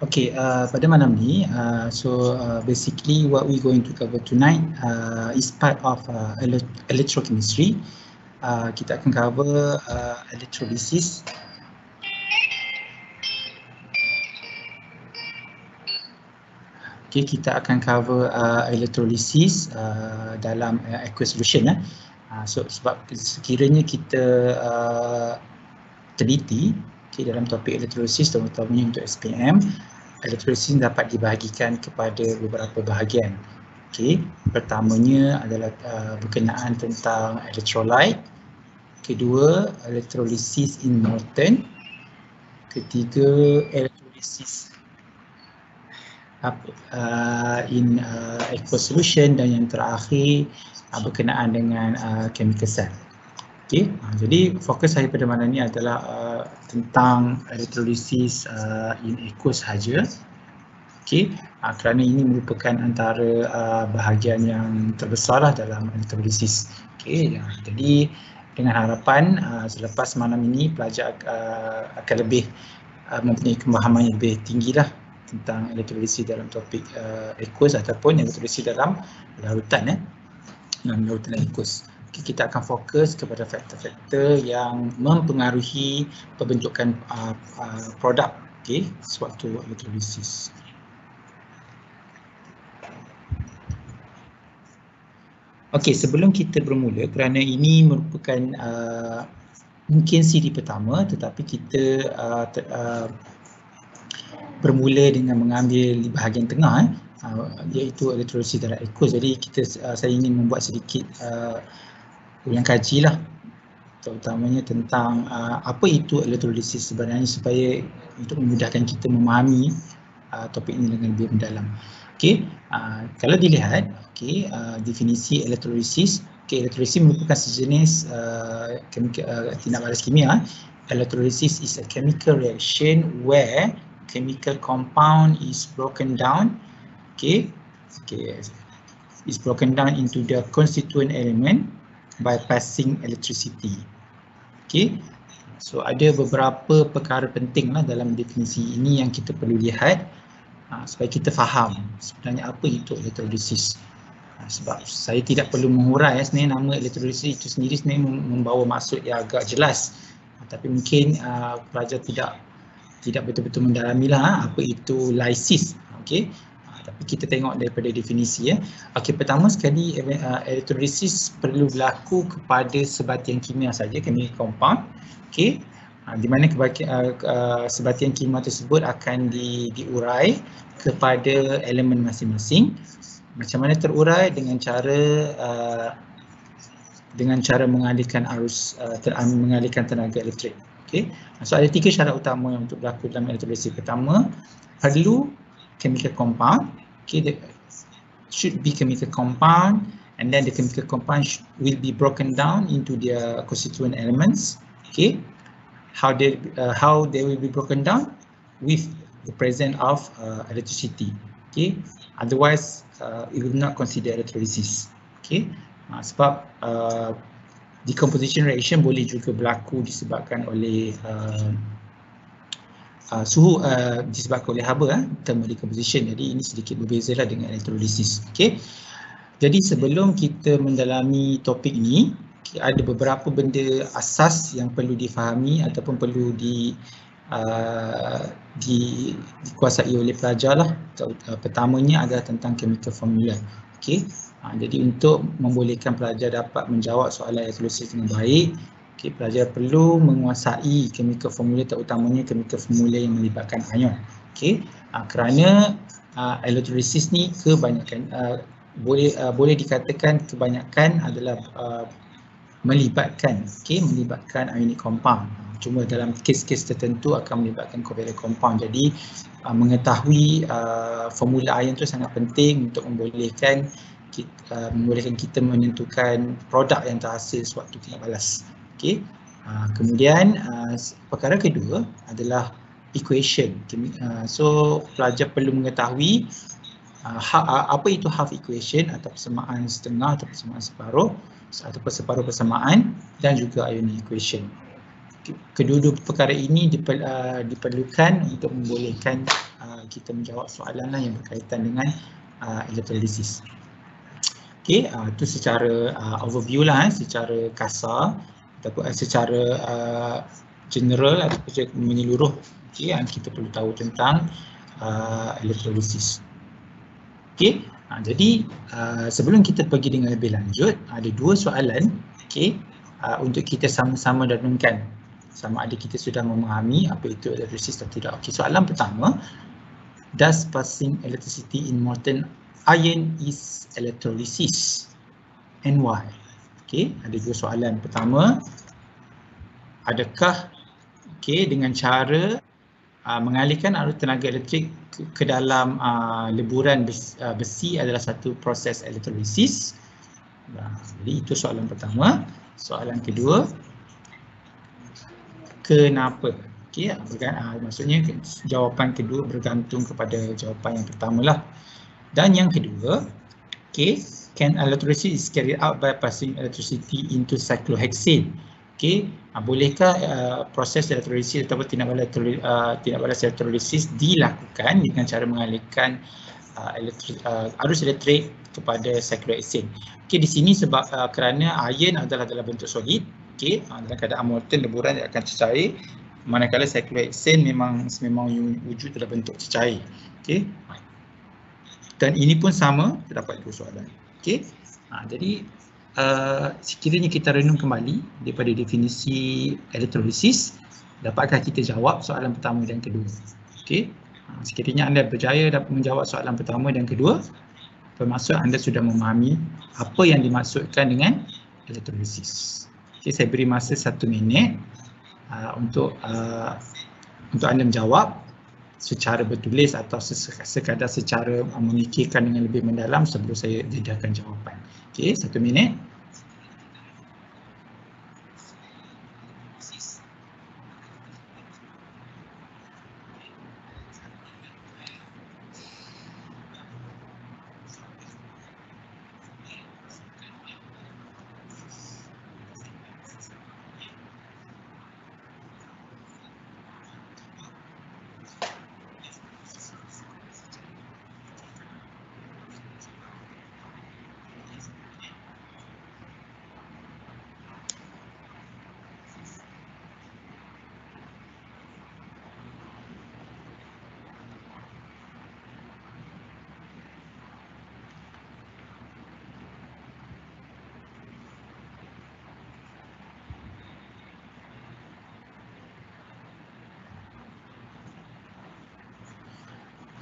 Okay, pada malam ni, basically what we going to cover tonight is part of electrochemistry. Kita akan cover electrolysis. Okay, kita akan cover electrolysis dalam aqueous solution. So sebab sekiranya kita teliti dalam topik electrolysis, terutamanya untuk SPM, electrolysis dapat dibahagikan kepada beberapa bahagian. Okay, pertamanya adalah berkenaan tentang electrolyte, kedua electrolysis in molten, ketiga electrolysis in aqueous solution, dan yang terakhir berkenaan dengan chemical cell. Okay, jadi fokus saya pada malam ni adalah tentang electrolysis in aqueous sahaja. Okay, kerana ini merupakan antara bahagian yang terbesarlah dalam electrolysis. Okay, jadi dengan harapan selepas malam ini pelajar akan lebih mempunyai pemahaman yang lebih tinggilah tentang electrolysis dalam topik aqueous ataupun electrolysis dalam larutan dalam larutan aqueous. Okay, kita akan fokus kepada faktor-faktor yang mempengaruhi pembentukan produk sewaktu electrolysis. Okey, sebelum kita bermula, kerana ini merupakan mungkin siri pertama, tetapi kita bermula dengan mengambil di bahagian tengah iaitu electrolysis dalam aqueous. Jadi saya ingin membuat sedikit ulang kaji lah, terutamanya tentang apa itu electrolysis sebenarnya, supaya untuk memudahkan kita memahami topik ini dengan lebih mendalam. Okey, kalau dilihat definisi electrolysis, electrolysis merupakan sejenis tindak balas kimia. Electrolysis is a chemical reaction where chemical compound is broken down is broken down into the constituent element by passing electricity. Okay, so ada beberapa perkara penting lah dalam definisi ini yang kita perlu lihat supaya kita faham sebenarnya apa itu electrolysis. Sebab saya tidak perlu mengurai sebenarnya nama electrolysis itu sendiri sebenarnya membawa maksud yang agak jelas, tapi mungkin pelajar tidak betul-betul mendalami lah apa itu lysis. Okay, tapi kita tengok daripada definisi Okey, pertama sekali electrolysis perlu berlaku kepada sebatian kimia saja, chemical compound. Okey, di mana sebatian kimia tersebut akan diurai kepada elemen masing-masing. Macam mana terurai? Dengan cara mengalihkan mengalihkan tenaga elektrik. Okey, so ada 3 syarat utama yang untuk berlaku dalam electrolysis. Pertama, perlu chemical compound. Okay, there should be chemical compound, and then the chemical compound will be broken down into their constituent elements. Okay, how they will be broken down? With the presence of electricity. Okay, otherwise it will not consider electrolysis. Okay, sebab decomposition reaction boleh juga berlaku disebabkan oleh suhu disebabkan oleh haba thermal decomposition. Jadi ini sedikit berbeza lah dengan electrolysis. Okay, jadi sebelum kita mendalami topik ini, ada beberapa benda asas yang perlu difahami ataupun perlu dikuasai oleh pelajar lah. Pertamanya adalah tentang chemical formula. Okay, jadi untuk membolehkan pelajar dapat menjawab soalan electrolysis dengan baik, pelajar perlu menguasai chemical formula, terutamanya chemical formula yang melibatkan ion. Kerana electrolysis ni kebanyakan boleh dikatakan kebanyakan adalah melibatkan ionic compound. Cuma dalam kes-kes tertentu akan melibatkan covalent compound. Jadi mengetahui formula ion tu sangat penting untuk membolehkan kita menentukan produk yang terhasil sewaktu tindak balas. Okay. Kemudian perkara kedua adalah equation. So pelajar perlu mengetahui apa itu half equation atau persamaan setengah atau persamaan separuh atau separuh persamaan, dan juga ionic equation. Kedua-dua perkara ini diperlukan untuk membolehkan kita menjawab soalan lah yang berkaitan dengan elektrolisis. Okey, itu secara overview lah, secara kasar ataupun secara general ataupun menyeluruh, okey, yang kita perlu tahu tentang elektrolisis. Okey, jadi sebelum kita pergi dengan lebih lanjut, ada dua soalan, okey, untuk kita sama-sama renungkan sama ada kita sudah memahami apa itu elektrolisis atau tidak. Okey, soalan pertama, does passing electricity in molten iron is electrolysis and why? Okey, ada dua soalan. Pertama, adakah dengan cara mengalihkan arus tenaga elektrik ke dalam leburan besi adalah satu proses elektrolisis? Jadi itu soalan pertama. Soalan kedua, kenapa? Okey, maksudnya jawapan kedua bergantung kepada jawapan yang pertama lah. Dan yang kedua, can electrolysis is carried out by passing electricity into cyclohexane? Bolehkah proses elektrolisis ataupun tindak balas elektrolisis dilakukan dengan cara mengalihkan arus elektrik kepada cyclohexane? Di sini sebab kerana iron adalah dalam bentuk solid, dalam keadaan molten leburan dia akan cecair, manakala cyclohexane memang wujud dalam bentuk cecair. Dan ini pun sama, terdapat dua soalan. Jadi sekiranya kita renung kembali daripada definisi elektrolisis, dapatkah kita jawab soalan pertama dan kedua? Sekiranya anda berjaya dapat menjawab soalan pertama dan kedua, bermaksud anda sudah memahami apa yang dimaksudkan dengan elektrolisis. Saya beri masa 1 minit untuk anda menjawab secara bertulis atau sekadar secara memikirkan dengan lebih mendalam sebelum saya jelaskan jawapan. 1 minit.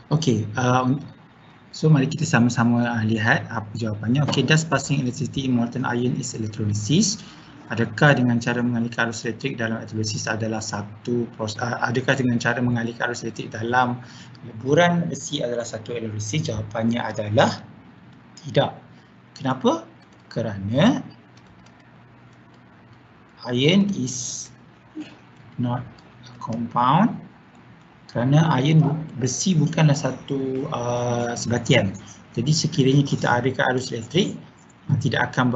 Okey, so mari kita sama-sama lihat apa jawapannya. Okey, does passing electricity in molten iron is electrolysis? Adakah dengan cara mengalihkan arus elektrik dalam elektrolisis adalah satu proses? Adakah dengan cara mengalihkan arus elektrik dalam leburan besi adalah satu elektrolisis? Jawapannya adalah tidak. Kenapa? Kerana iron is not a compound. Kerana besi bukanlah satu sebatian. Jadi sekiranya kita alihkan arus elektrik, tidak akan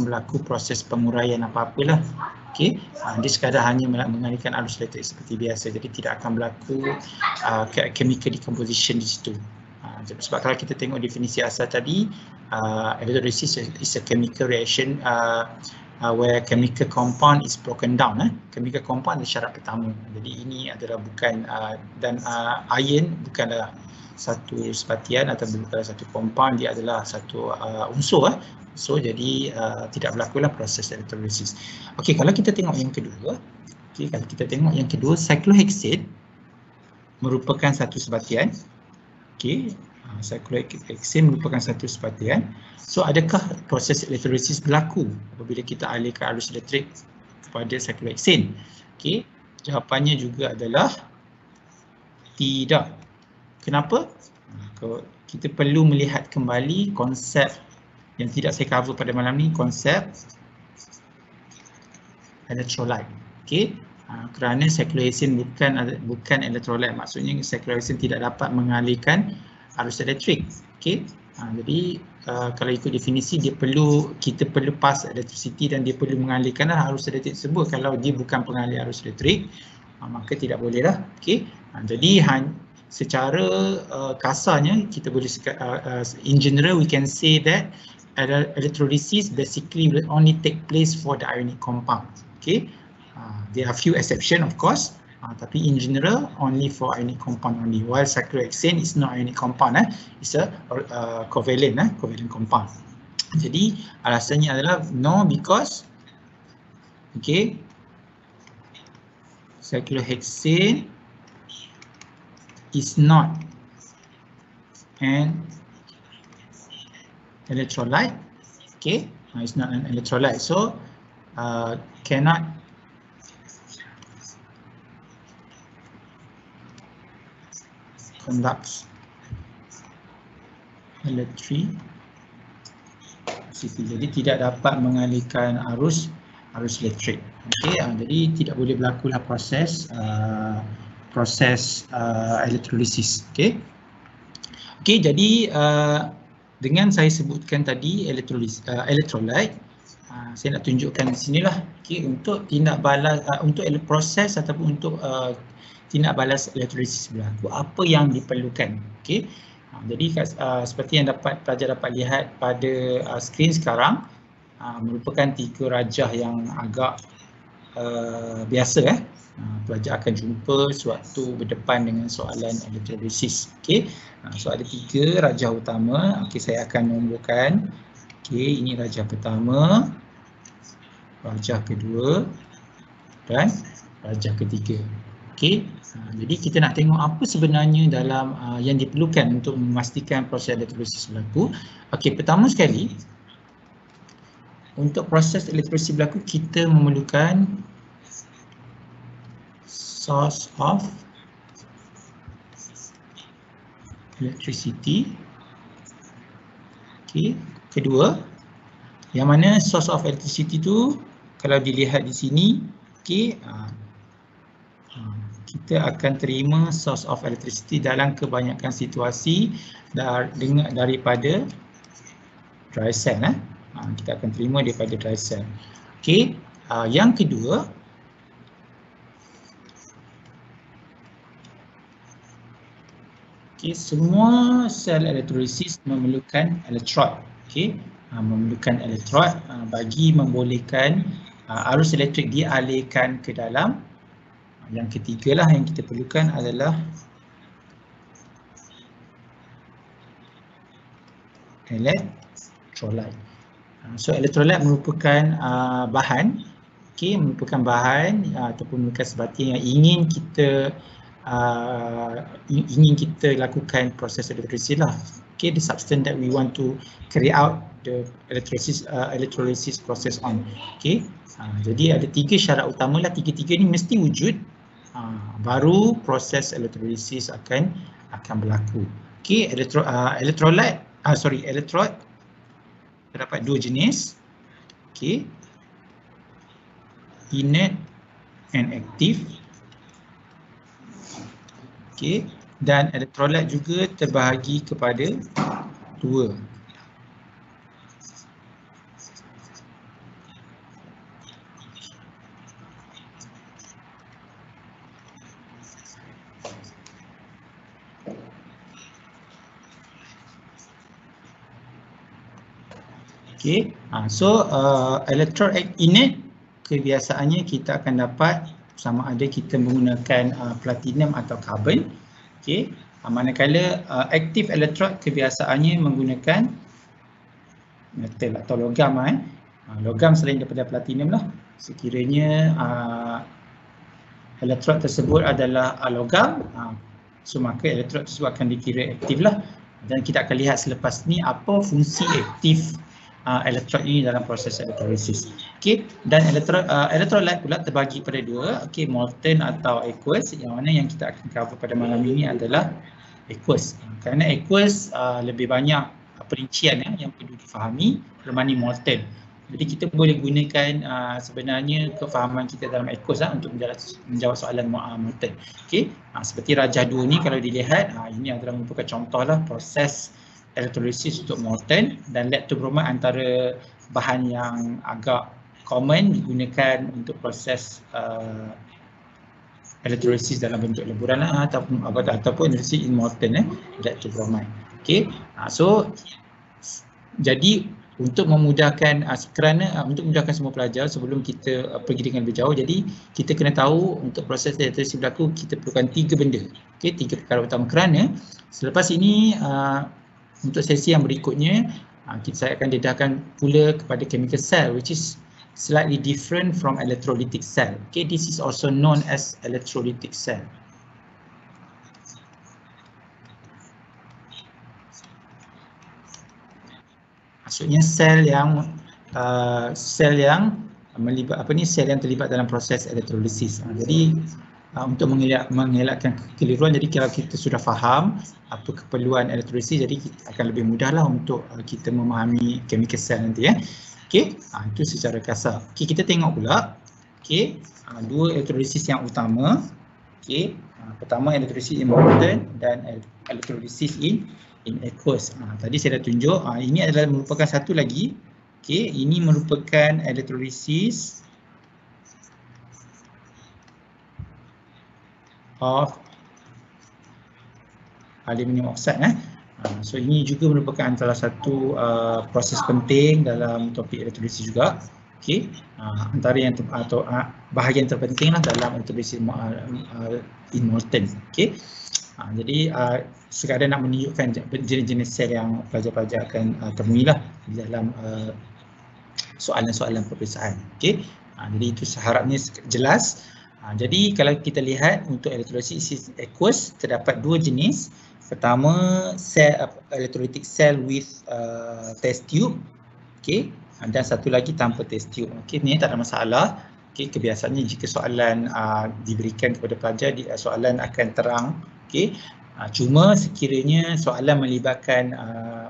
berlaku proses penguraian apa-apalah. Dia sekadar hanya mengalihkan arus elektrik seperti biasa. Jadi tidak akan berlaku chemical decomposition di situ. Sebab kalau kita tengok definisi asal tadi, electrolysis is a chemical reaction where chemical compound is broken down. Chemical compound adalah syarat pertama. Jadi ini adalah bukan dan iron bukanlah satu sebatian atau bukanlah satu compound, dia adalah satu unsur. So jadi tidak berlakulah proses elektrolisis. Okey, kalau kita tengok yang kedua, cyclohexane merupakan satu sebatian. Cyclohexane merupakan satu sebatian. So adakah proses elektrolisis berlaku apabila kita alihkan arus elektrik kepada cyclohexane? Jawapannya juga adalah tidak. Kenapa? Kita perlu melihat kembali konsep yang tidak saya cover pada malam ni, konsep electrolyte. Kerana cyclohexane bukan electrolyte, maksudnya cyclohexane tidak dapat mengalihkan arus elektrik. Jadi kalau ikut definisi kita perlu pass electricity dan dia perlu mengalihkan arus elektrik tersebut. Kalau dia bukan pengalih arus elektrik, maka tidak bolehlah. Jadi secara kasarnya kita boleh in general we can say that electrolysis basically will only take place for the ionic compound. Okay, there are few exception of course, tapi in general only for ionic compound only, while cyclohexane is not ionic compound, it's a covalent compound. Jadi alasannya adalah no, because okay, cyclohexane is not an electrolyte. Okay, it's not an electrolyte, so cannot conduct electricity. Jadi tidak dapat mengalihkan arus elektrik. Okay, jadi tidak boleh berlakulah proses elektrolisis. Okay, jadi dengan saya sebutkan tadi electrolyte, saya nak tunjukkan di sinilah. Okay, untuk tindak balas untuk proses ataupun untuk tindak balas elektrolisis berlaku, apa yang diperlukan. Okay, jadi seperti yang pelajar dapat lihat pada skrin sekarang, merupakan 3 rajah yang agak biasa. Pelajar akan jumpa sewaktu berdepan dengan soalan elektrolisis. Okay, so ada 3 rajah utama. Okay, saya akan nomborkan. Okay, ini rajah pertama, rajah kedua dan rajah ketiga. Okay, jadi kita nak tengok apa sebenarnya dalam yang diperlukan untuk memastikan proses elektrolisis berlaku. Okay, pertama sekali, untuk proses elektrolisis berlaku kita memerlukan source of electricity. Okay, kedua, yang mana source of electricity tu kalau dilihat di sini, okay, kita akan terima source of electricity dalam kebanyakan situasi daripada dry cell. Kita akan terima daripada dry cell. Okay, yang kedua, okay, semua sel elektrolisis memerlukan elektrod. Okay, memerlukan elektrod bagi membolehkan arus elektrik dialihkan ke dalam. Yang ketiga lah yang kita perlukan adalah elektrolyte. So elektrolyte merupakan bahan, okay, merupakan bahan ataupun merupakan sebatin yang ingin kita lakukan proses elektrolisis lah. Okay, the substance that we want to carry out the electrolysis process on. Okay, jadi ada 3 syarat utama lah, 3 ni mesti wujud, baru proses elektrolisis akan berlaku. Okay, elektrod terdapat 2 jenis. Okay, inert and active. Okay, dan elektrolyte juga terbahagi kepada 2. Okay, so electrode inert kebiasaannya kita akan dapat sama ada kita menggunakan platinum atau karbon. Okay, manakala active electrode kebiasaannya menggunakan metal atau logam. Logam selain daripada platinum lah. Sekiranya electrode tersebut adalah logam, so maka electrode tersebut akan dikira aktif lah. Dan kita akan lihat selepas ni apa fungsi aktif elektrod ini dalam proses elektrolisis. Okay, dan elektrolyte pula terbagi pada 2, okay, molten atau aqueous. Yang mana yang kita akan cover pada malam ini adalah aqueous. Kerana aqueous lebih banyak perincian yang perlu difahami berbanding molten. Jadi kita boleh gunakan sebenarnya kefahaman kita dalam aqueous untuk menjawab soalan molten. Okay, seperti rajah 2 ni kalau dilihat, ini adalah merupakan contohlah proses elektrolisis untuk molten, dan lead to bromide antara bahan yang agak common digunakan untuk proses elektrolisis dalam bentuk lemburan ataupun elektrolisis in molten electrobromide. Okey. So jadi untuk memudahkan untuk memudahkan semua pelajar sebelum kita pergi dengan lebih jauh, jadi kita kena tahu untuk proses elektrolisis berlaku kita perlukan 3 benda. Okey, 3 perkara utama. Kerana selepas ini untuk sesi yang berikutnya saya akan dedahkan pula kepada chemical cell which is slightly different from electrolytic cell. Okay, this is also known as electrolytic cell. Maksudnya sel yang terlibat dalam proses elektrolisis. Jadi untuk mengelakkan kekeliruan, jadi kalau kita sudah faham apa keperluan elektrolisis, jadi akan lebih mudahlah untuk kita memahami chemical cell nanti ya. Okey, itu secara kasar. Okey, kita tengok pula. Okey, dua elektrolisis yang utama. Okey, pertama elektrolisis in molten dan elektrolisis in aqueous. Tadi saya dah tunjuk. Ini adalah merupakan satu lagi. Okey, ini merupakan elektrolisis of aluminium oxide. So ini juga merupakan salah satu proses penting dalam topik elektrolisis juga. Okey, antara yang bahagian terpentinglah dalam elektrolisis in molten. Okey. Jadi sekadar nak menunjukkan jenis-jenis sel yang pelajar-pelajar akan temuilah di dalam soalan-soalan peperiksaan. Okey. Jadi itu seharapnya jelas. Jadi kalau kita lihat untuk elektrolisis aqueous terdapat dua jenis. Pertama, electrolytic cell with test tube. Okey. Dan satu lagi tanpa test tube. Okey, ni tak ada masalah. Okey, kebiasaannya jika soalan diberikan kepada pelajar, soalan akan terang. Okey. Cuma sekiranya soalan melibatkan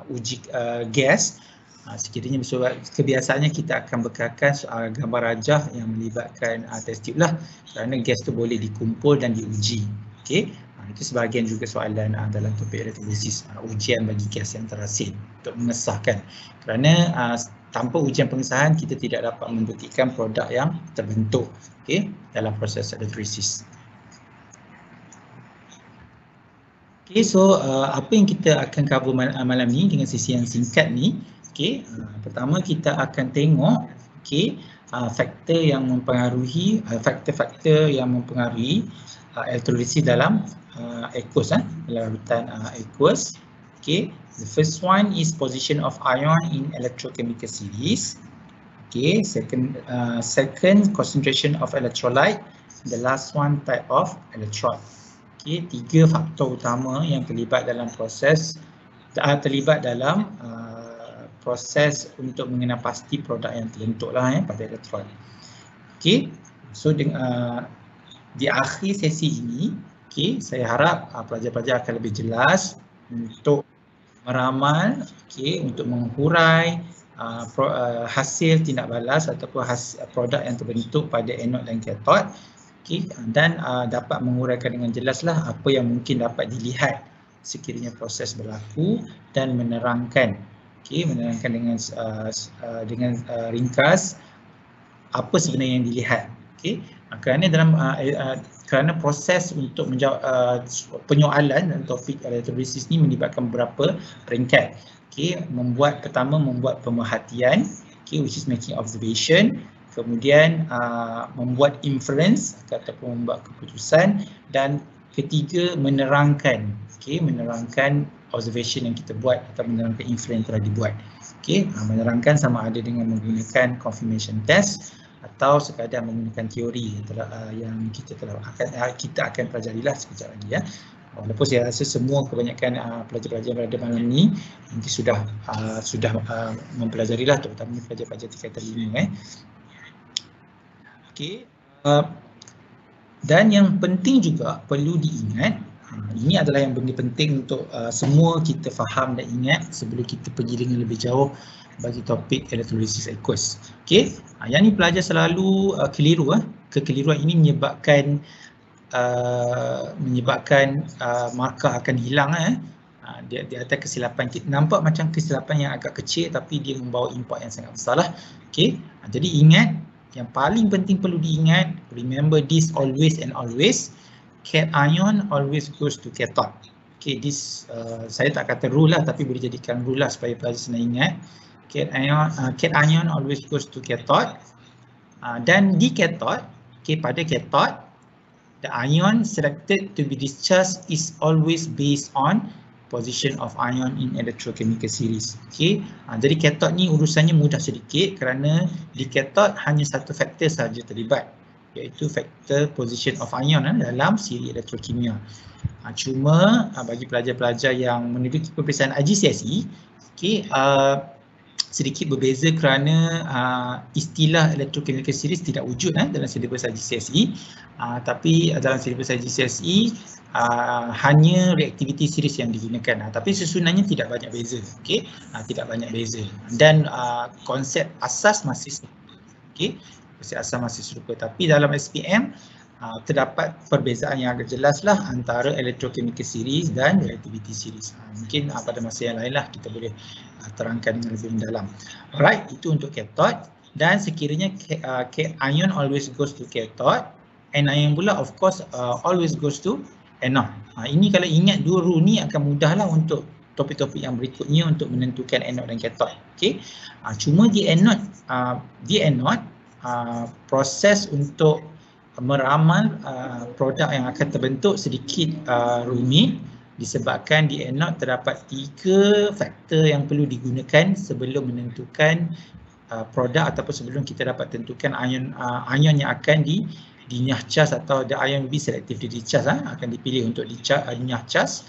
uji gas, sekiranya kebiasaannya kita akan bekalkan gambar rajah yang melibatkan test tube lah, kerana gas tu boleh dikumpul dan diuji. Okey, itu sebahagian juga soalan dalam topik elektrolisis, ujian bagi gas yang terasil untuk mengesahkan, kerana tanpa ujian pengesahan kita tidak dapat membuktikan produk yang terbentuk dalam proses elektrolisis. Okey, so apa yang kita akan cover malam ni dengan sesi yang singkat ni. Okey, pertama kita akan tengok faktor yang mempengaruhi faktor-faktor yang mempengaruhi elektrolisis dalam aqueous, larutan aqueous. Okey, the first one is position of ion in electrochemical series. Okey, second concentration of electrolyte. The last one type of electrode. Okey, 3 faktor utama yang terlibat dalam proses proses untuk mengenal pasti produk yang terbentuklah pada elektron. Okey, so di akhir sesi ini, saya harap pelajar-pelajar akan lebih jelas untuk meramal, untuk menghurai hasil tindak balas ataupun produk yang terbentuk pada anode dan kathod. Dan dapat menguraikan dengan jelaslah apa yang mungkin dapat dilihat sekiranya proses berlaku dan menerangkan dengan ringkas apa sebenarnya yang dilihat. Kerana proses untuk menjawab penyoalan dan topik elektrolisis ni melibatkan beberapa peringkat. Pertama membuat pemerhatian, which is making observation, kemudian membuat inference ataupun membuat keputusan, dan ketiga menerangkan, menerangkan observation yang kita buat atau menerangkan inference yang telah dibuat. Menerangkan sama ada dengan menggunakan confirmation test atau sekadar menggunakan teori yang kita akan pelajarilah sekejap lagi ya. Walaupun saya rasa semua kebanyakan pelajar-pelajar berada malam ni mungkin sudah mempelajarilah, terutamanya pelajar-pelajar tingkatan 5. Dan yang penting juga perlu diingat, ini adalah yang benda penting untuk semua kita faham dan ingat sebelum kita pergi dengan lebih jauh bagi topik elektrolisis aqueous. Yang ni pelajar selalu keliru. Kekeliruan ini menyebabkan markah akan hilang. Di atas kesilapan, nampak macam kesilapan yang agak kecil tapi dia membawa impak yang sangat besar lah. Jadi ingat, yang paling penting perlu diingat, remember this always and always. Cation always goes to cathode. Okay, this saya tak kata rule lah, tapi boleh jadikan rule lah supaya pelajar senang ingat. Cation always goes to cathode. Dan di cathode, okay, pada cathode, the ion selected to be discharged is always based on position of ion in electrochemical series. Okay, jadi cathode ni urusannya mudah sedikit kerana di cathode hanya satu faktor sahaja terlibat, iaitu faktor position of ion dalam siri elektrokimia. Cuma bagi pelajar-pelajar yang menduduki peperiksaan IGCSE, okay, sedikit berbeza kerana istilah electrochemical series tidak wujud dalam silibus IGCSE, tapi dalam silibus IGCSE hanya reactivity series yang digunakan, tapi susunannya tidak banyak beza, okay? Tidak banyak beza, dan konsep asas masih sama, okay? Konsep asas masih serupa, tapi dalam SPM terdapat perbezaan yang agak jelas lah antara electrochemical series dan reactivity series. Mungkin pada masa yang lain lah kita boleh terangkan dengan lebih mendalam. Alright, itu untuk cathode. Dan sekiranya ion always goes to cathode, anion pula of course always goes to anode. Ini kalau ingat dua rule ni akan mudah lah untuk topik-topik yang berikutnya untuk menentukan anode dan cathode. Okay? Cuma di anode, proses untuk meramal produk yang akan terbentuk sedikit rumit, disebabkan di anode terdapat 3 faktor yang perlu digunakan sebelum menentukan produk ataupun sebelum kita dapat tentukan ion yang akan dinyah charge atau the ion will be selectively discharge, akan dipilih untuk dinyah charge.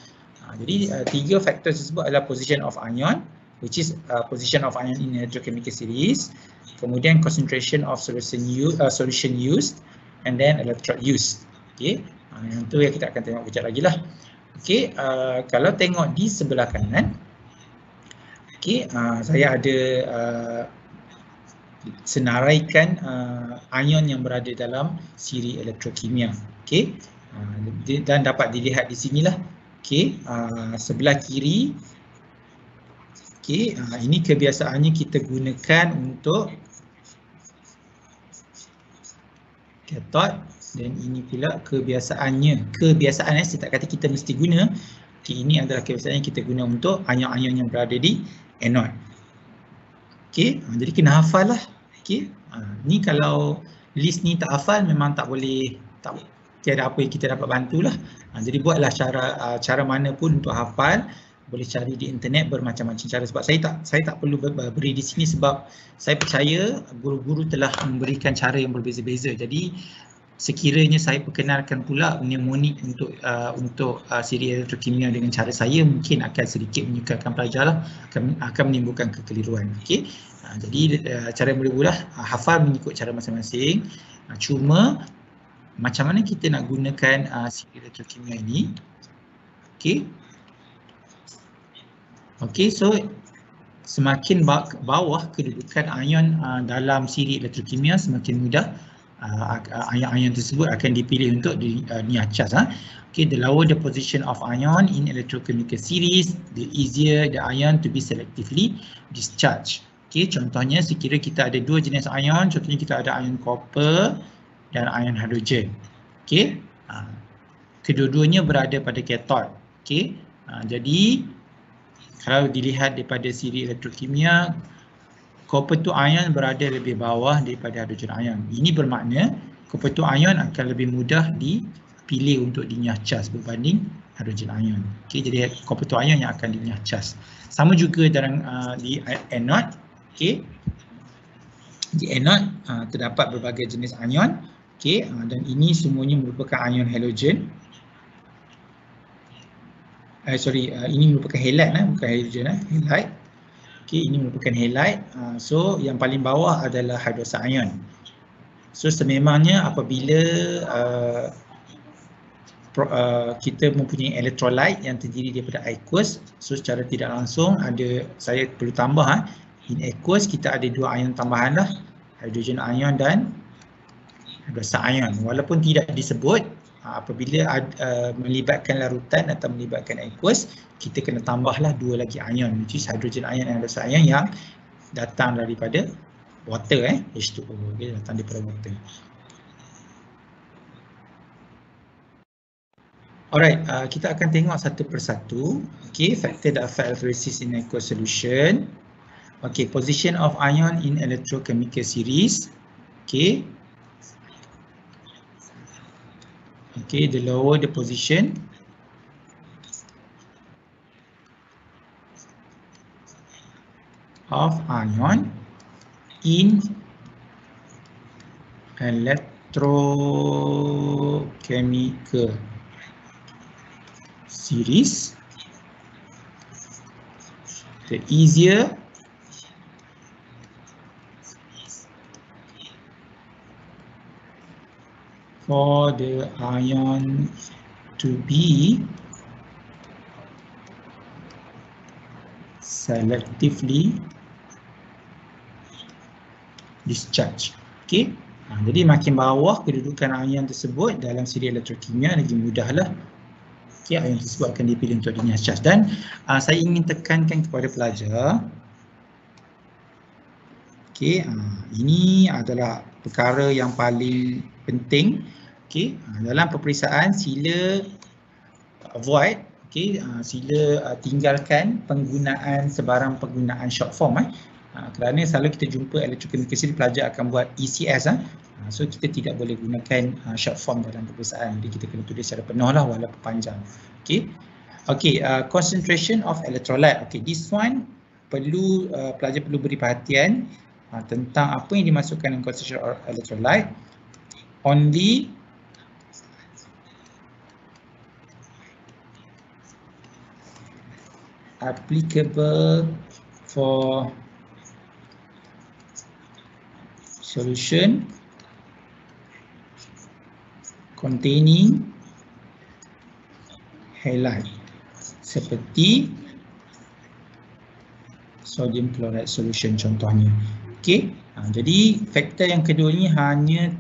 Jadi 3 faktor tersebut adalah position of ion, which is position of ion in electrochemical series, kemudian concentration of solution used, and then electrode used. Okay, yang tu yang kita akan tengok kejap lagi lah. Okay, kalau tengok di sebelah kanan, okay, saya ada senaraikan ion yang berada dalam siri elektrokimia. Okay, dan dapat dilihat di sinilah. Okay, sebelah kiri, okay, ini kebiasaannya kita gunakan untuk cathode, dan ini pula kebiasaan saya tak kata kita mesti guna. Okay, ini adalah kebiasaan yang kita guna untuk ion-ion yang berada di anode. Okay, jadi kena hafal lah. Okay, ni kalau list ni tak hafal memang tak boleh, tiada apa yang kita dapat bantulah. Jadi buatlah cara mana pun untuk hafal. Boleh cari di internet bermacam-macam cara, sebab saya tak perlu beri di sini sebab saya percaya guru-guru telah memberikan cara yang berbeza-beza. Jadi sekiranya saya perkenalkan pula mnemonik untuk siri elektrokimia dengan cara saya, mungkin akan sedikit menyusahkan pelajar lah, akan menimbulkan kekeliruan. Okey, jadi cara yang boleh buat hafal mengikut cara masing-masing. Cuma macam mana kita nak gunakan siri elektrokimia ini? Okey. Okey, so semakin bawah kedudukan ion dalam siri elektrokimia, semakin mudah ion tersebut akan dipilih untuk niah charge. Okay, the lower the position of ion in electrochemical series, the easier the ion to be selectively discharged. Okay, contohnya sekira kita ada dua jenis ion, contohnya kita ada ion copper dan ion hidrogen. Okay, kedua-duanya berada pada cathode. Okay, jadi kalau dilihat daripada siri elektrokimia, copper to ion berada lebih bawah daripada hydrogen ion. Ini bermakna copper to ion akan lebih mudah dipilih untuk dinyah charge berbanding hydrogen ion. Okay, jadi copper to ion yang akan dinyah charge. Sama juga dalam di anode. Okay, di anode terdapat berbagai jenis ion. Okay, dan ini semuanya merupakan ion halogen. Ini merupakan halide, bukan halogen, halide. Okay, ini merupakan halide. So yang paling bawah adalah hydroxide ion. So sememangnya apabila kita mempunyai electrolyte yang terdiri daripada aqueous, so secara tidak langsung saya perlu tambah, in aqueous kita ada dua ion tambahan lah, hydrogen ion dan hydroxide ion. Walaupun tidak disebut, apabila melibatkan larutan atau melibatkan aqueous, kita kena tambahlah dua lagi ion, which is hydrogen ion dan hydroxide ion yang datang daripada water, H2O, okay, datang daripada water. Alright, kita akan tengok satu persatu. Okay, factor that affect electrolysis in aqueous solution. Okay, position of ion in electrochemical series. Okay. Okay, the lower the position, of ion in electrochemical series, the easier for the ion to be selectively discharged. Okay. Jadi makin bawah kedudukan ion tersebut dalam siri elektrokimia, lagi mudahlah ion tersebut akan dipilih untuk discharge. Dan saya ingin tekankan kepada pelajar, ini adalah perkara yang paling penting. Dalam peperiksaan sila avoid, sila tinggalkan penggunaan sebarang penggunaan short form. Kerana selalu kita jumpa electrochemical series, pelajar akan buat ECS. So kita tidak boleh gunakan short form dalam peperiksaan. Jadi kita kena tulis secara penuh lah walaupun panjang. Concentration of electrolyte. This one perlu pelajar perlu beri perhatian tentang apa yang dimasukkan dalam concentration of electrolyte. Only applicable for solution containing halide seperti sodium chloride solution contohnya. Jadi faktor yang kedua ini hanya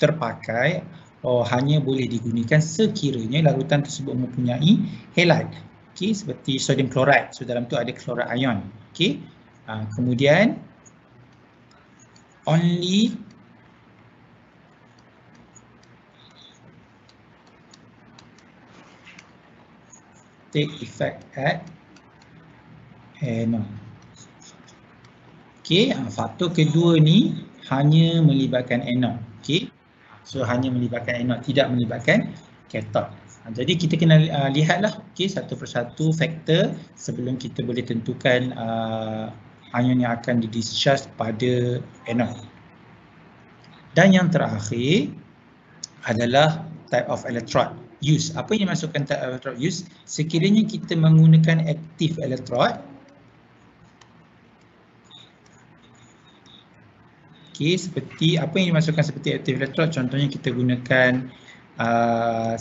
terpakai hanya boleh digunakan sekiranya larutan tersebut mempunyai halide. Seperti sodium chloride. So dalam tu ada chloride ion. Kemudian only take effect at anode. Faktor kedua ni hanya melibatkan anode. So hanya melibatkan anode, tidak melibatkan cathode. Jadi kita kena lihatlah satu persatu faktor sebelum kita boleh tentukan ion yang akan di-discharge pada anode. Dan yang terakhir adalah type of electrode use. Apa yang dimasukkan type of electrode use? Sekiranya kita menggunakan active electrode, seperti apa yang dimasukkan seperti active electrode, contohnya kita gunakan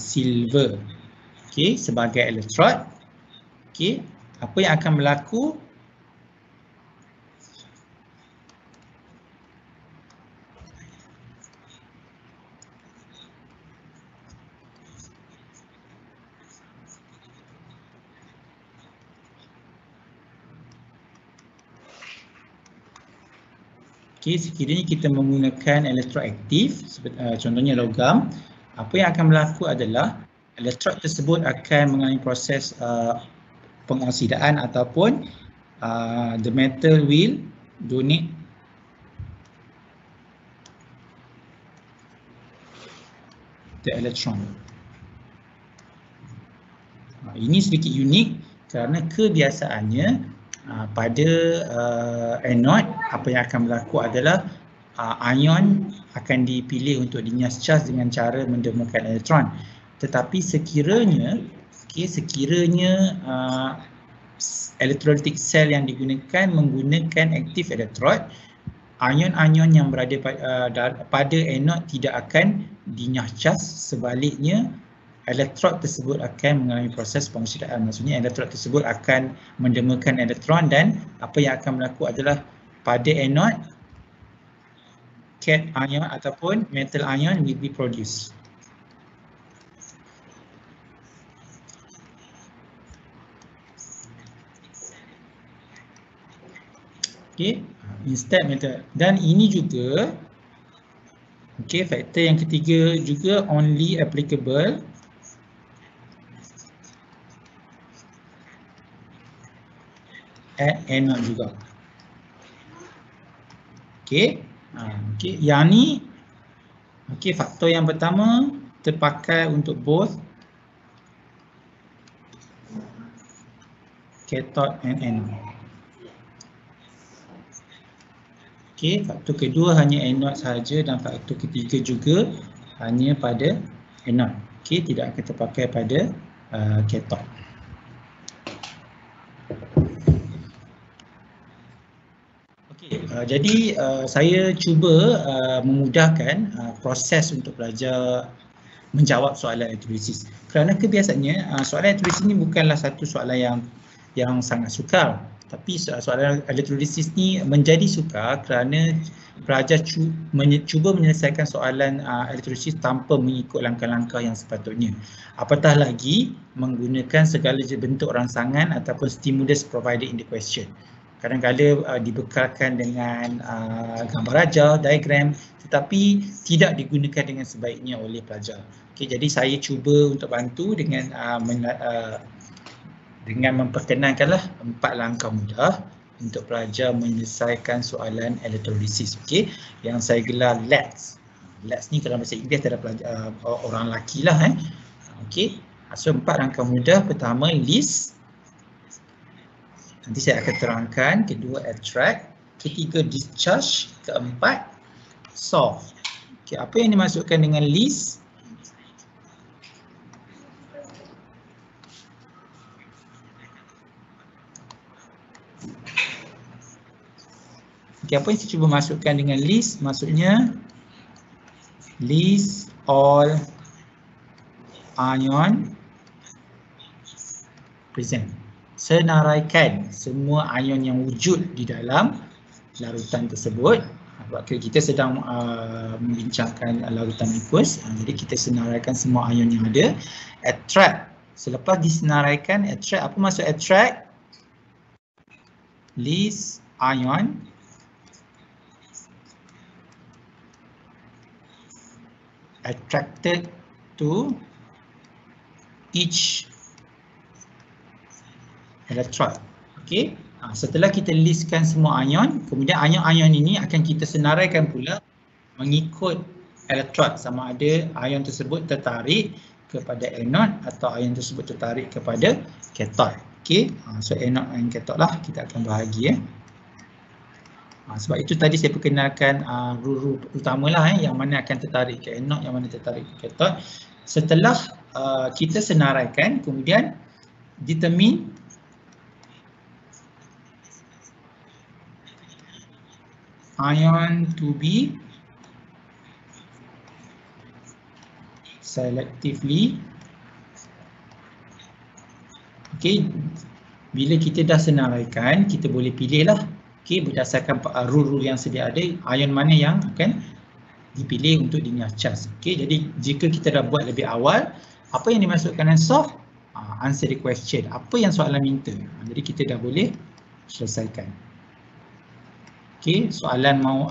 silver sebagai electrode. Apa yang akan berlaku? Sekiranya kita menggunakan elektroaktif, contohnya logam, apa yang akan berlaku adalah elektrod tersebut akan mengalami proses pengoksidaan ataupun the metal will donate the electron. Ini sedikit unik kerana kebiasaannya pada anode apa yang akan berlaku adalah ion akan dipilih untuk discharge dengan cara mendemakan elektron. Tetapi sekiranya electrolytic cell yang digunakan menggunakan active electrode, ion-ion yang berada pada anode tidak akan discharge. Sebaliknya, elektrod tersebut akan mengalami proses pengoksidaan. Maksudnya elektrod tersebut akan mendemakan elektron dan apa yang akan berlaku adalah pada anode cation ion ataupun metal ion will be produced. Instead metal. Dan ini juga faktor yang ketiga juga only applicable anode juga. Okey. Okey, yang ni okey, faktor yang pertama terpakai untuk both cathode and anode. Okey, faktor kedua hanya anode sahaja dan faktor ketiga juga hanya pada anode. Okey, tidak akan terpakai pada cathode. Okey, jadi saya cuba memudahkan proses untuk pelajar menjawab soalan elektrolisis. Kerana kebiasaannya soalan elektrolisis ni bukanlah satu soalan yang sangat sukar. Tapi soalan elektrolisis ni menjadi sukar kerana pelajar cuba menyelesaikan soalan elektrolisis tanpa mengikut langkah-langkah yang sepatutnya. Apatah lagi menggunakan segala bentuk rangsangan ataupun stimulus provided in the question. Kadang-kadang dibekalkan dengan gambar ajar, diagram, tetapi tidak digunakan dengan sebaiknya oleh pelajar. Okay, jadi saya cuba untuk bantu dengan memperkenalkanlah 4 langkah mudah untuk pelajar menyelesaikan soalan elektrolisis. Okey, yang saya gelar LETS. LETS ni kalau bahasa Inggeris ada orang lelaki lah. Okey, so 4 langkah mudah. Pertama, list. Nanti saya akan terangkan. Kedua, attract. Ketiga, discharge. Keempat, solve. Okey, apa yang dimaksudkan dengan list? Okay, apa yang saya cuba masukkan dengan list? Maksudnya list all ion present. Senaraikan semua ion yang wujud di dalam larutan tersebut. Sebab kita sedang membincangkan larutan aqueous, jadi kita senaraikan semua ion yang ada. Attract. Selepas disenaraikan, attract. Apa maksud attract? List ion attracted to each electrode. Okey, setelah kita listkan semua ion, kemudian ion-ion ini akan kita senaraikan pula mengikut electrode, sama ada ion tersebut tertarik kepada anode atau ion tersebut tertarik kepada cathode. Okey, so anode dan cathode lah kita akan bahagi. Sebab itu tadi saya perkenalkan rule utamalah yang mana akan tertarik ke anode, yang mana tertarik ke cathode. Setelah kita senaraikan, kemudian determine ion to be selectively. Okey, bila kita dah senaraikan, kita boleh pilih lah. Okey, berdasarkan rule-rule yang sedia ada, ion mana yang akan dipilih untuk dinyacas. Okey, jadi jika kita dah buat lebih awal, apa yang dimaksudkan dengan solve? Answer the question. Apa yang soalan minta? Jadi kita dah boleh selesaikan. Okey, soalan mau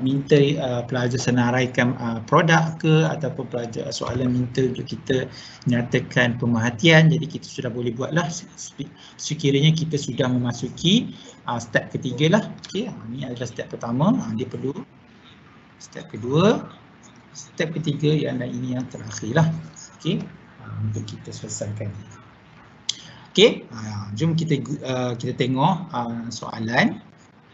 minta pelajar senaraikan produk ke, ataupun pelajar soalan minta untuk kita nyatakan pemerhatian, jadi kita sudah boleh buatlah sekiranya kita sudah memasuki step ketiga lah. Okey, ini adalah step pertama, dia perlu step kedua, step ketiga yang ini yang terakhir lah. Okey, untuk kita selesaikan. Okey, jom kita tengok soalan.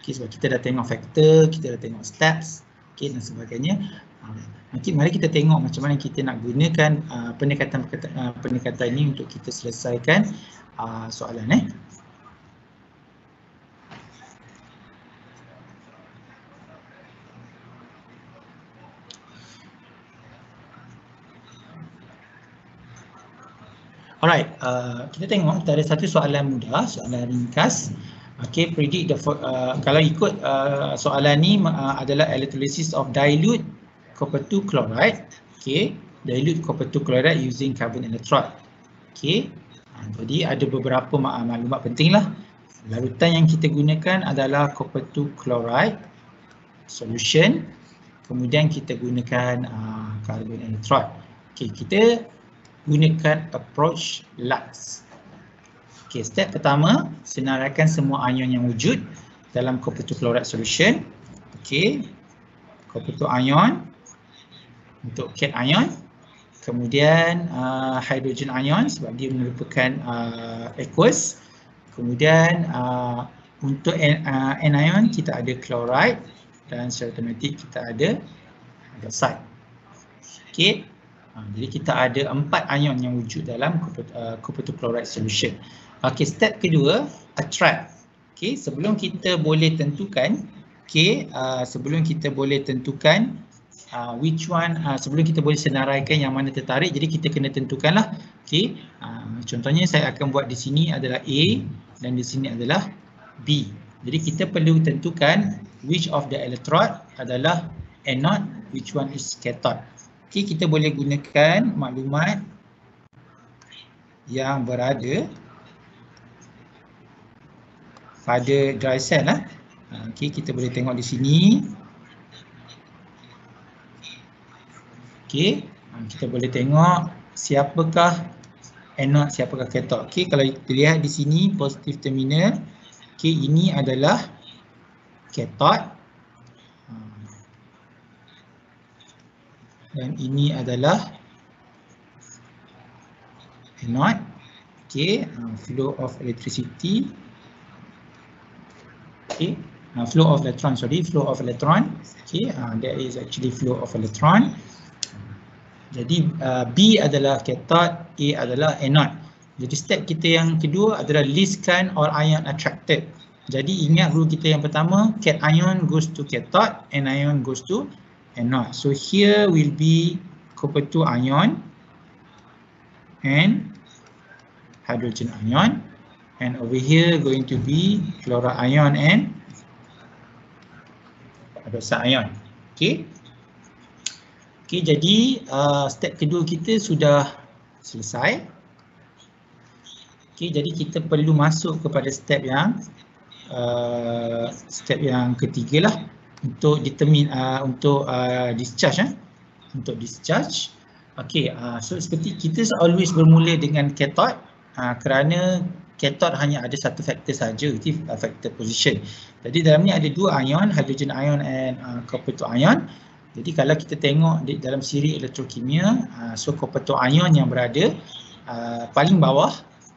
Okay, sebab kita dah tengok faktor, kita dah tengok steps, okay, dan sebagainya. Nanti mari kita tengok macam mana kita nak gunakan pendekatan ini untuk kita selesaikan soalan. Alright, kita tengok kita ada satu soalan mudah, soalan ringkas. Okay, predict the kalau ikut soalan ni adalah electrolysis of dilute copper 2 chloride. Okay, dilute copper 2 chloride using carbon electrode. Okay, jadi ada beberapa maklumat penting lah. Larutan yang kita gunakan adalah copper 2 chloride solution. Kemudian kita gunakan carbon electrode. Okay, kita gunakan approach LUTs. Okey, step pertama, senaraikan semua ion yang wujud dalam copper 2 chloride solution. Okey, copper 2 ion untuk cation ion, kemudian hydrogen ion sebab dia merupakan aqueous. Kemudian untuk anion kita ada chloride dan secara automatik kita ada hydroxide. Okey. Jadi kita ada 4 ion yang wujud dalam copper 2 chloride solution. Okey, step kedua, attract. Okey, sebelum kita boleh tentukan, sebelum kita boleh tentukan which one, sebelum kita boleh senaraikan yang mana tertarik, jadi kita kena tentukanlah. Okey, contohnya saya akan buat di sini adalah A dan di sini adalah B. Jadi kita perlu tentukan which of the electrode adalah anode, which one is cathode. Okey, kita boleh gunakan maklumat yang berada pada dry cell lah. Okey, kita boleh tengok di sini. Okey, kita boleh tengok siapakah anode, siapakah cathode. Okey, kalau kita lihat di sini positif terminal. Okey, ini adalah cathode. Dan ini adalah anode. Okey, flow of electricity. Okay, flow of electron, flow of electron. Okay, that is actually flow of electron. Jadi B adalah cathode, A adalah anode. Jadi step kita yang kedua adalah listkan all ion attracted. Jadi ingat rule kita yang pertama, cation goes to cathode, anion goes to anode. So here will be copper 2 ion and hydrogen ion. And over here going to be chloride ion and hydroxide ion. Okay. Okay, jadi step kedua kita sudah selesai. Okay, jadi kita perlu masuk kepada step yang ketiga lah untuk determine untuk discharge. Untuk discharge. Okay, so seperti kita always bermula dengan cathode kerana cathode hanya ada satu faktor saja, itu faktor position. Jadi dalam ni ada 2 ion, hydrogen ion and copper 2 ion. Jadi kalau kita tengok di dalam siri elektrokimia, so copper 2 ion yang berada paling bawah,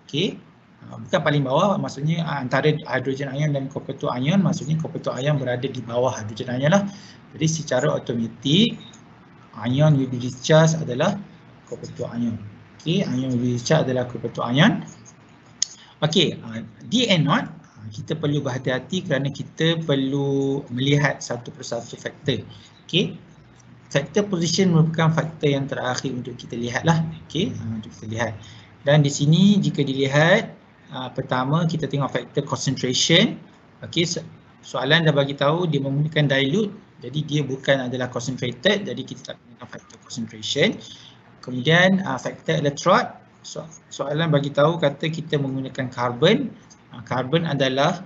okey. Bukan paling bawah, maksudnya antara hydrogen ion dan copper 2 ion, maksudnya copper 2 ion berada di bawah hydrogen ion lah. Jadi secara automatik ion will be discharged adalah copper 2 ion. Okey, ion will be discharged adalah copper 2 ion. Okey, di anode kita perlu berhati-hati kerana kita perlu melihat satu persatu faktor. Okey, faktor position merupakan faktor yang terakhir untuk kita lihat lah. Okey, untuk kita lihat. Dan di sini jika dilihat, pertama kita tengok faktor concentration. Okey, soalan dah bagi tahu dia menggunakan dilute, jadi dia bukan adalah concentrated, jadi kita tak gunakan faktor concentration. Kemudian faktor electrode, soalan bagi tahu kata kita menggunakan carbon. Carbon adalah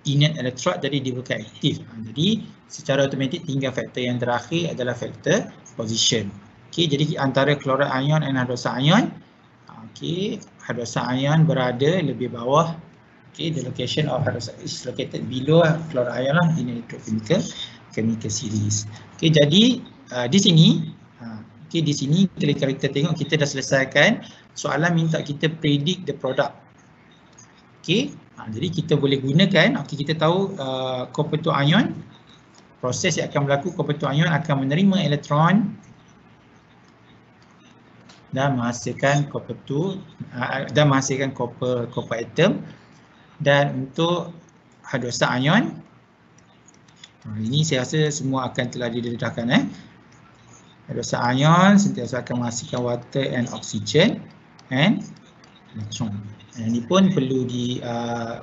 inert electrode, jadi dia bukan aktif. Jadi secara automatik tinggal faktor yang terakhir adalah faktor position. Okey, jadi antara chloride ion dan hydroxide ion, okey, hydroxide ion berada lebih bawah. Okey, the location of hydroxide is located below chloride ion lah in electrochemical series. Okey, jadi di sini okey, di sini kalau kita tengok kita dah selesaikan soalan minta kita predict the product. Okey, jadi kita boleh gunakan, okey, kita tahu copper 2 ion, proses yang akan berlaku, copper 2 ion akan menerima elektron dan menghasilkan copper 2 dan menghasilkan copper atom. Dan untuk hydroxide ion, ini saya rasa semua akan telah didedahkan. Hydroxide ion sentiasa akan menghasilkan water and oxygen and electron. Ini pun perlu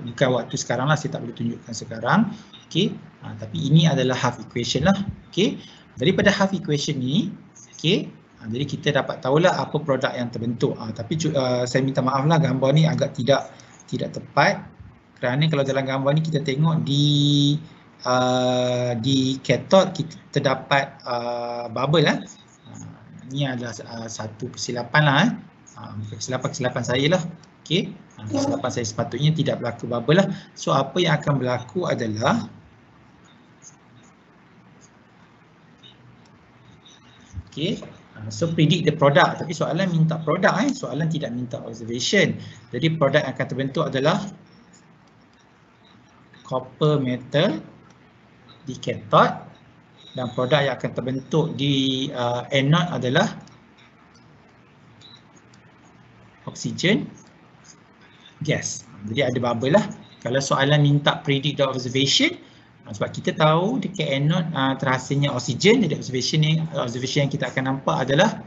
bukan waktu sekarang lah, saya tak boleh tunjukkan sekarang. Okey, tapi ini adalah half equation lah. Okey, daripada half equation ni, okey, jadi kita dapat tahulah apa produk yang terbentuk. Tapi saya minta maaf lah, gambar ni agak tidak tepat kerana kalau dalam gambar ni kita tengok di cathode kita terdapat bubble lah. Ini adalah satu kesilapan lah. Kesilapan saya lah. Okey, kesilapan saya sepatutnya tidak berlaku bubble lah. So apa yang akan berlaku adalah okey, so predict the product, tapi soalan minta produk soalan tidak minta observation. Jadi produk yang akan terbentuk adalah copper metal di cathode dan produk yang akan terbentuk di anode adalah oksigen gas. Jadi ada bubble lah. Kalau soalan minta predict the observation, sebab kita tahu dekat anode terhasilnya oksigen, jadi observation yang kita akan nampak adalah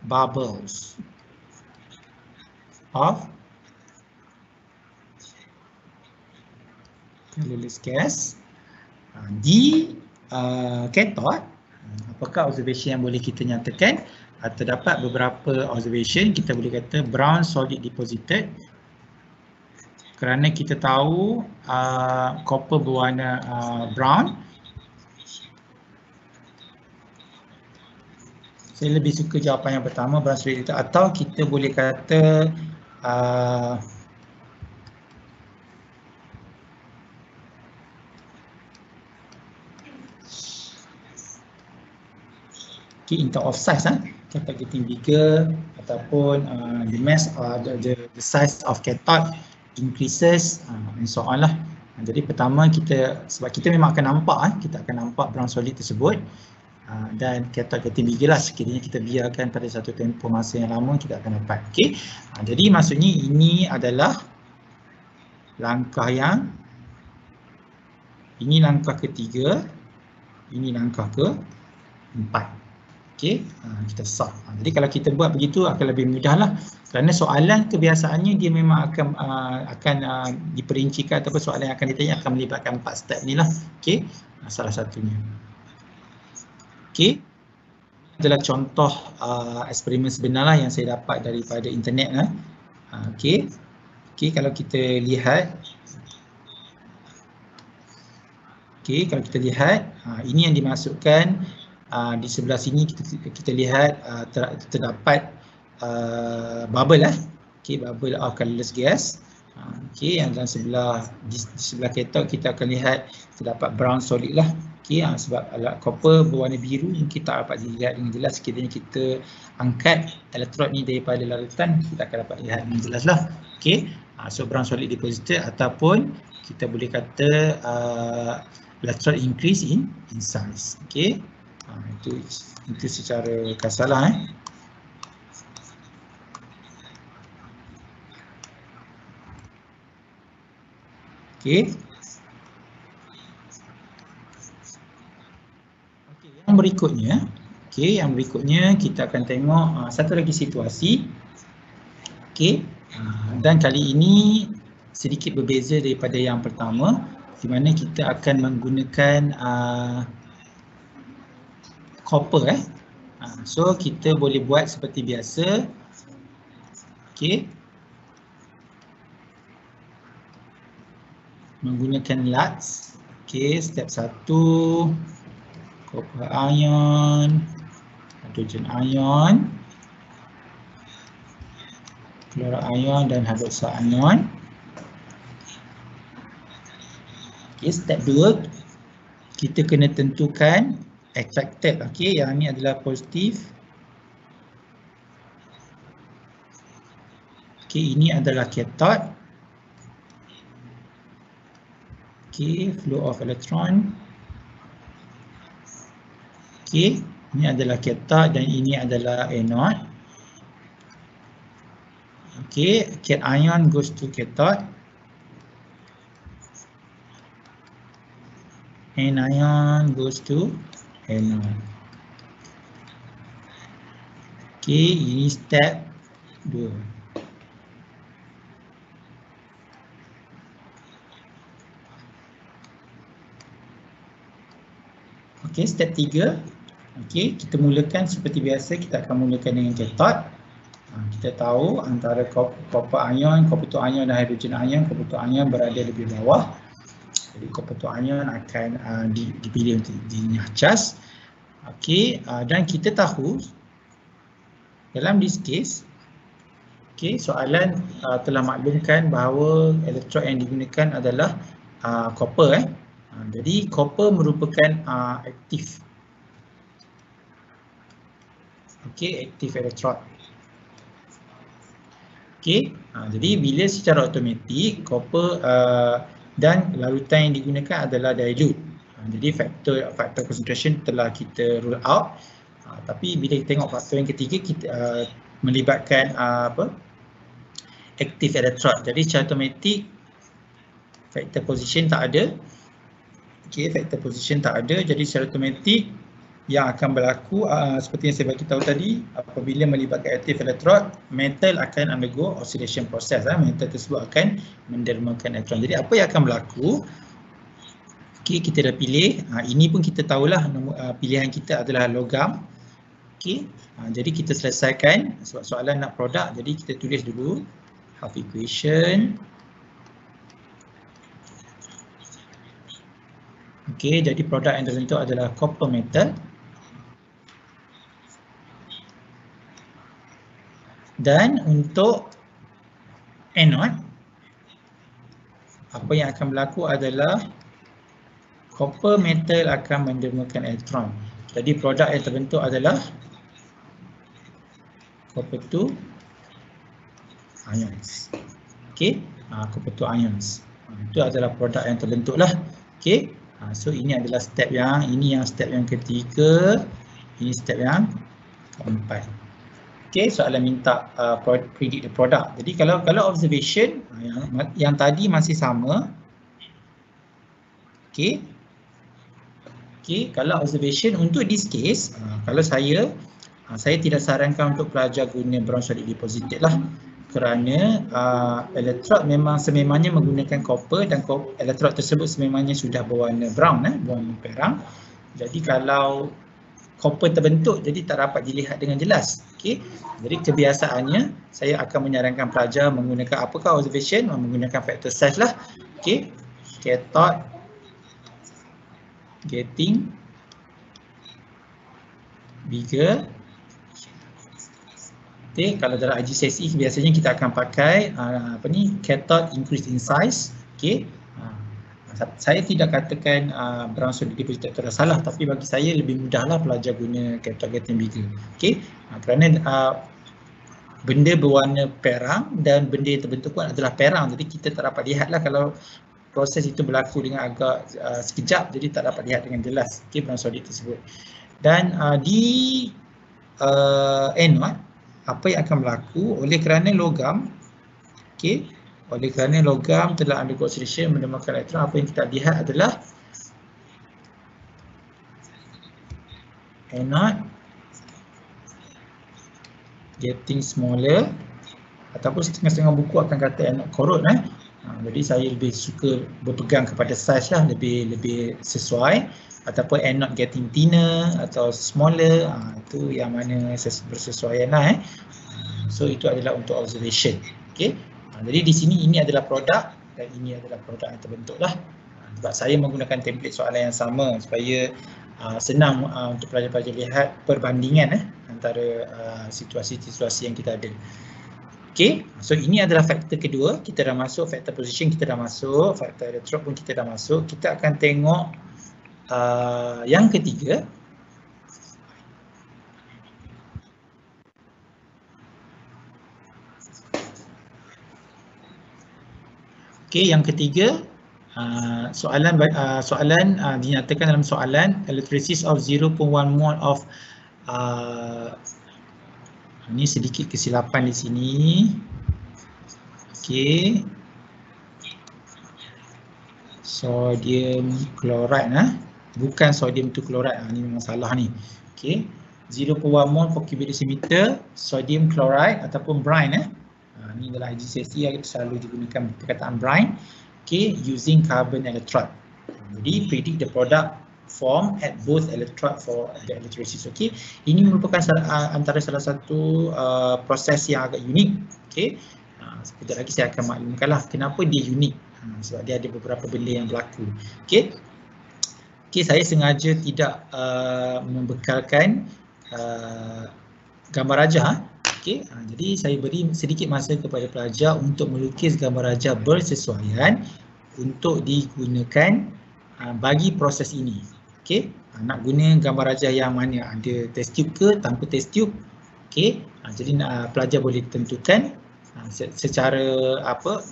bubbles of colorless gas di cathode. Apakah observation yang boleh kita nyatakan? Terdapat beberapa observation. Kita boleh kata brown solid deposited kerana kita tahu copper berwarna brown. Saya lebih suka jawapan yang pertama, brown solid deposited, atau kita boleh kata in terms of size, cathode getting bigger ataupun the mass the size of cathode increases and so on lah. Jadi pertama sebab kita memang akan nampak kita akan nampak brown solid tersebut dan cathode getting bigger lah, sekiranya kita biarkan pada satu tempoh masa yang lama kita akan dapat. Okey, jadi maksudnya ini adalah langkah ini langkah ketiga, ini langkah keempat. Okey, kita sort. Jadi kalau kita buat begitu akan lebih mudah lah, kerana soalan kebiasaannya dia memang akan diperincikan, ataupun soalan yang akan ditanya akan melibatkan 4 step ni lah. Okey, salah satunya. Okey, adalah contoh eksperimen sebenar lah yang saya dapat daripada internet lah. Okey, kalau kita lihat, kalau kita lihat ini yang dimasukkan. Di sebelah sini kita lihat terdapat bubble lah. Okey, bubble of colorless gas. Okey, yang dalam di sebelah cathode kita akan lihat terdapat brown solid lah. Okey, sebab copper berwarna biru yang kita dapat dilihat dengan jelas. Sekiranya kita angkat elektrod ni daripada larutan, kita akan dapat lihat dengan jelas lah. Okey, so brown solid deposited, ataupun kita boleh kata electrode increase in size. Okey, itu secara kasarlah. Okey. Yang berikutnya kita akan tengok satu lagi situasi. Okey. Dan kali ini sedikit berbeza daripada yang pertama, di mana kita akan menggunakan copper. So kita boleh buat seperti biasa. Okey, menggunakan LUTs. Okey, step 1, copper ion, hydrogen ion, chloride ion dan hydroxide ion. Okey, step 2, kita kena tentukan attracted. Okey, yang ni adalah positif. Okey, ini adalah cathode. Okey, flow of electron. Okey, ini adalah cathode dan ini adalah anode. Okey, cation goes to cathode. Anion goes to anode. Okey, ini step 2. Okey, step 3. Okey, kita mulakan seperti biasa, kita akan mulakan dengan cathode. Kita tahu antara copper ion, copper 2 ion dan hydrogen ion, copper 2 ion berada lebih bawah. Jadi copper 2 ion akan dipilih untuk dinyahcas. Okey, dan kita tahu dalam this case Okey, soalan telah maklumkan bahawa elektrod yang digunakan adalah copper. Jadi copper merupakan aktif. Okey, aktif elektrod. Okey, jadi bila secara automatik copper dan larutan yang digunakan adalah dilute. Jadi faktor concentration telah kita rule out. Tapi bila kita tengok faktor yang ketiga, kita melibatkan active electrode. Jadi secara automatik factor position tak ada. Okey, factor position tak ada. Jadi secara automatik yang akan berlaku seperti yang saya bagi tahu tadi, apabila melibatkan active electrode, metal akan undergo oxidation process. Metal tersebut akan mendermakan elektron. Jadi apa yang akan berlaku? Okey, kita dah pilih. Ini pun kita tahulah pilihan kita adalah logam. Okey, jadi kita selesaikan sebab soalan nak produk. Jadi kita tulis dulu half equation. Okey, jadi produk yang terbentuk adalah copper metal. Dan untuk anode, apa yang akan berlaku adalah copper metal akan mendermakan elektron. Jadi produk yang terbentuk adalah copper 2 ions. Okey, copper 2 ions. Itu adalah produk yang terbentuklah. Okey. So ini adalah step yang step yang ketiga, ini step yang keempat. Okey, soalan minta predict the product. Jadi kalau observation yang tadi masih sama. Okey. Okey, kalau observation untuk this case, kalau saya tidak sarankan untuk pelajar guna brown solid deposited lah, kerana elektrod memang sememangnya menggunakan copper dan elektrod tersebut sememangnya sudah berwarna brown, berwarna perang. Jadi kalau copper terbentuk, jadi tak dapat dilihat dengan jelas. Okey, jadi kebiasaannya saya akan menyarankan pelajar menggunakan apakah observation, menggunakan factor size lah. Okey, cathode getting bigger. Okay, kalau dalam IGCSE biasanya kita akan pakai cathode increase in size. Okay. Saya tidak katakan brown solid deposited itu salah, tapi bagi saya lebih mudahlah pelajar guna cathode getting bigger. Okay. Kerana benda berwarna perang dan benda yang terbentuk pun adalah perang, jadi kita tak dapat lihatlah kalau proses itu berlaku dengan agak sekejap, jadi tak dapat lihat dengan jelas brown solid tersebut. Dan di anode, apa yang akan berlaku oleh kerana logam, oleh kerana logam telah undergo oxidation mendermakan elektron, apa yang kita lihat adalah anode getting smaller, ataupun setengah-setengah buku akan kata anode corrode. Jadi saya lebih suka berpegang kepada size lah, lebih sesuai, ataupun anode getting thinner atau smaller, itu yang mana bersesuaian lah. So itu adalah untuk observation. Okey. Jadi di sini ini adalah produk dan ini adalah produk yang terbentuk lah. Sebab saya menggunakan template soalan yang sama supaya senang untuk pelajar-pelajar lihat perbandingan antara situasi-situasi yang kita ada. Okey, so ini adalah faktor kedua, kita dah masuk factor position, kita dah masuk faktor electrode pun kita dah masuk. Kita akan tengok yang ketiga. Okey, yang ketiga, soalan dinyatakan dalam soalan electrolysis of 0.1 mole of ini sedikit kesilapan di sini. Okey. Sodium chloride bukan sodium 2 chloride. Ini memang salah ni. Okey. 0.1 mole per cubic decimeter sodium chloride ataupun brine. Ini adalah IGCSE yang selalu digunakan perkataan brine. Okey, using carbon electrode. Jadi predict the product form at both electrode for the electrolysis. Okey, ini merupakan antara salah satu proses yang agak unik. Okey, sekejap lagi saya akan maklumkanlah kenapa dia unik. Sebab dia ada beberapa benda yang berlaku. Okey, saya sengaja tidak membekalkan gambar rajah. Okey, jadi saya beri sedikit masa kepada pelajar untuk melukis gambar rajah bersesuaian untuk digunakan bagi proses ini. Okey, nak guna gambar rajah yang mana, ada test tube ke tanpa test tube. Okey, jadi pelajar boleh tentukan secara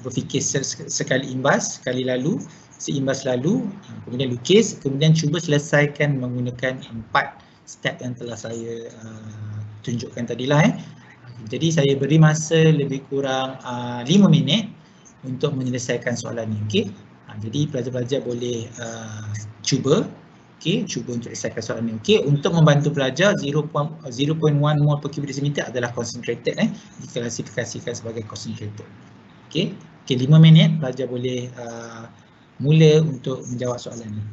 berfikir sekali imbas, sekali lalu, seimbas lalu, kemudian lukis, kemudian cuba selesaikan menggunakan 4 step yang telah saya tunjukkan tadilah. Jadi saya beri masa lebih kurang 5 minit untuk menyelesaikan soalan ini. Okey. Jadi pelajar-pelajar boleh cuba, cuba untuk selesaikan soalan ini. Okey, untuk membantu pelajar 0.1 mol per cubic decimeter adalah concentrated, diklasifikasikan sebagai concentrated. Okey, 5 minit pelajar boleh mula untuk menjawab soalan ini.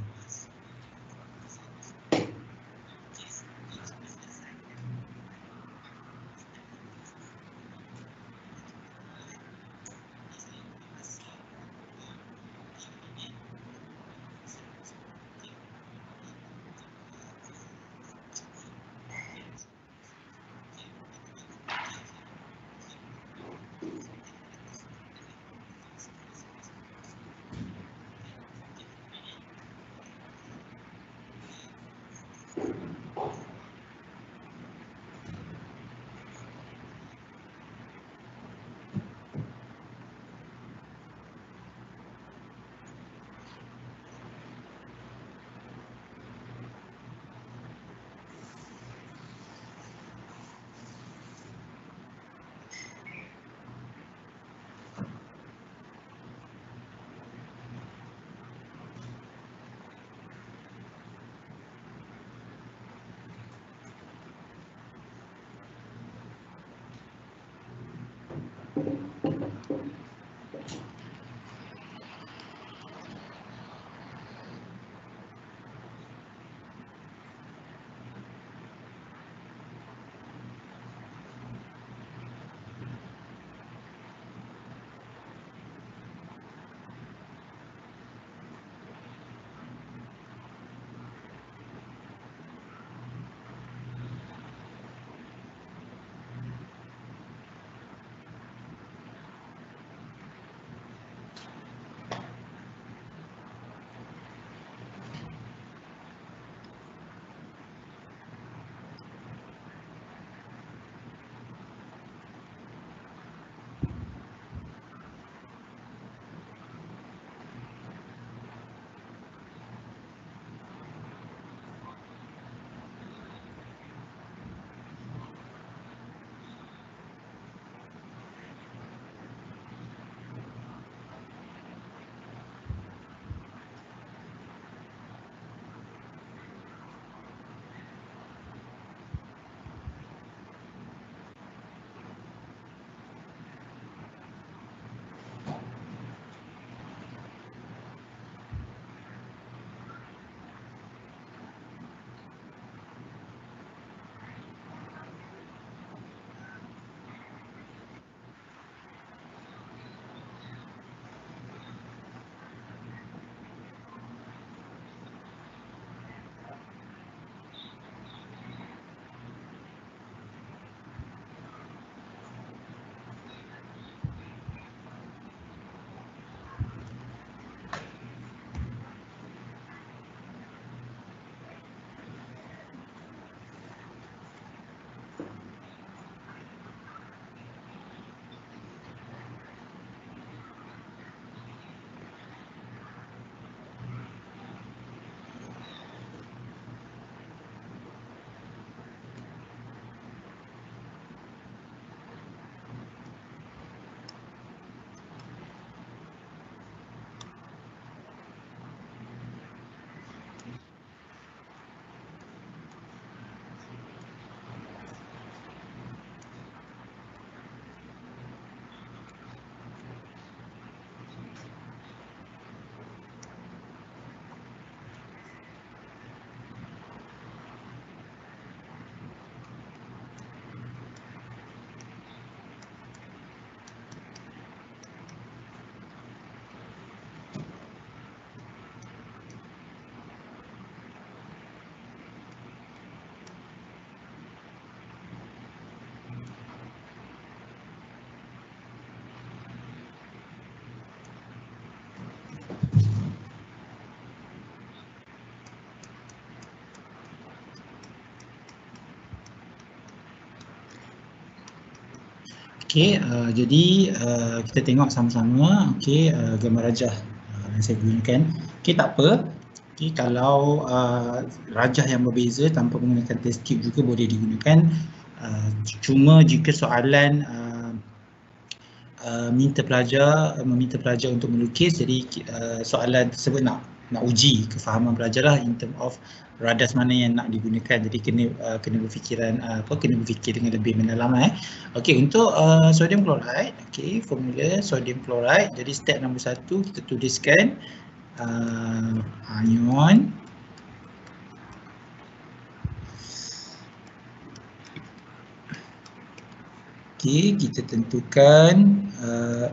Okey, jadi kita tengok sama-sama gambar rajah yang saya gunakan. Okey, tak apa. Okey, kalau rajah yang berbeza tanpa menggunakan test tube juga boleh digunakan. Cuma jika soalan meminta pelajar untuk melukis, jadi soalan tersebut nak uji kefahaman pelajar lah in term of radas mana yang nak digunakan. Jadi kena berfikir dengan lebih mendalam Okey, untuk sodium chloride, okey, formula sodium chloride. Jadi step nombor 1 kita tuliskan ion. Okey, kita tentukan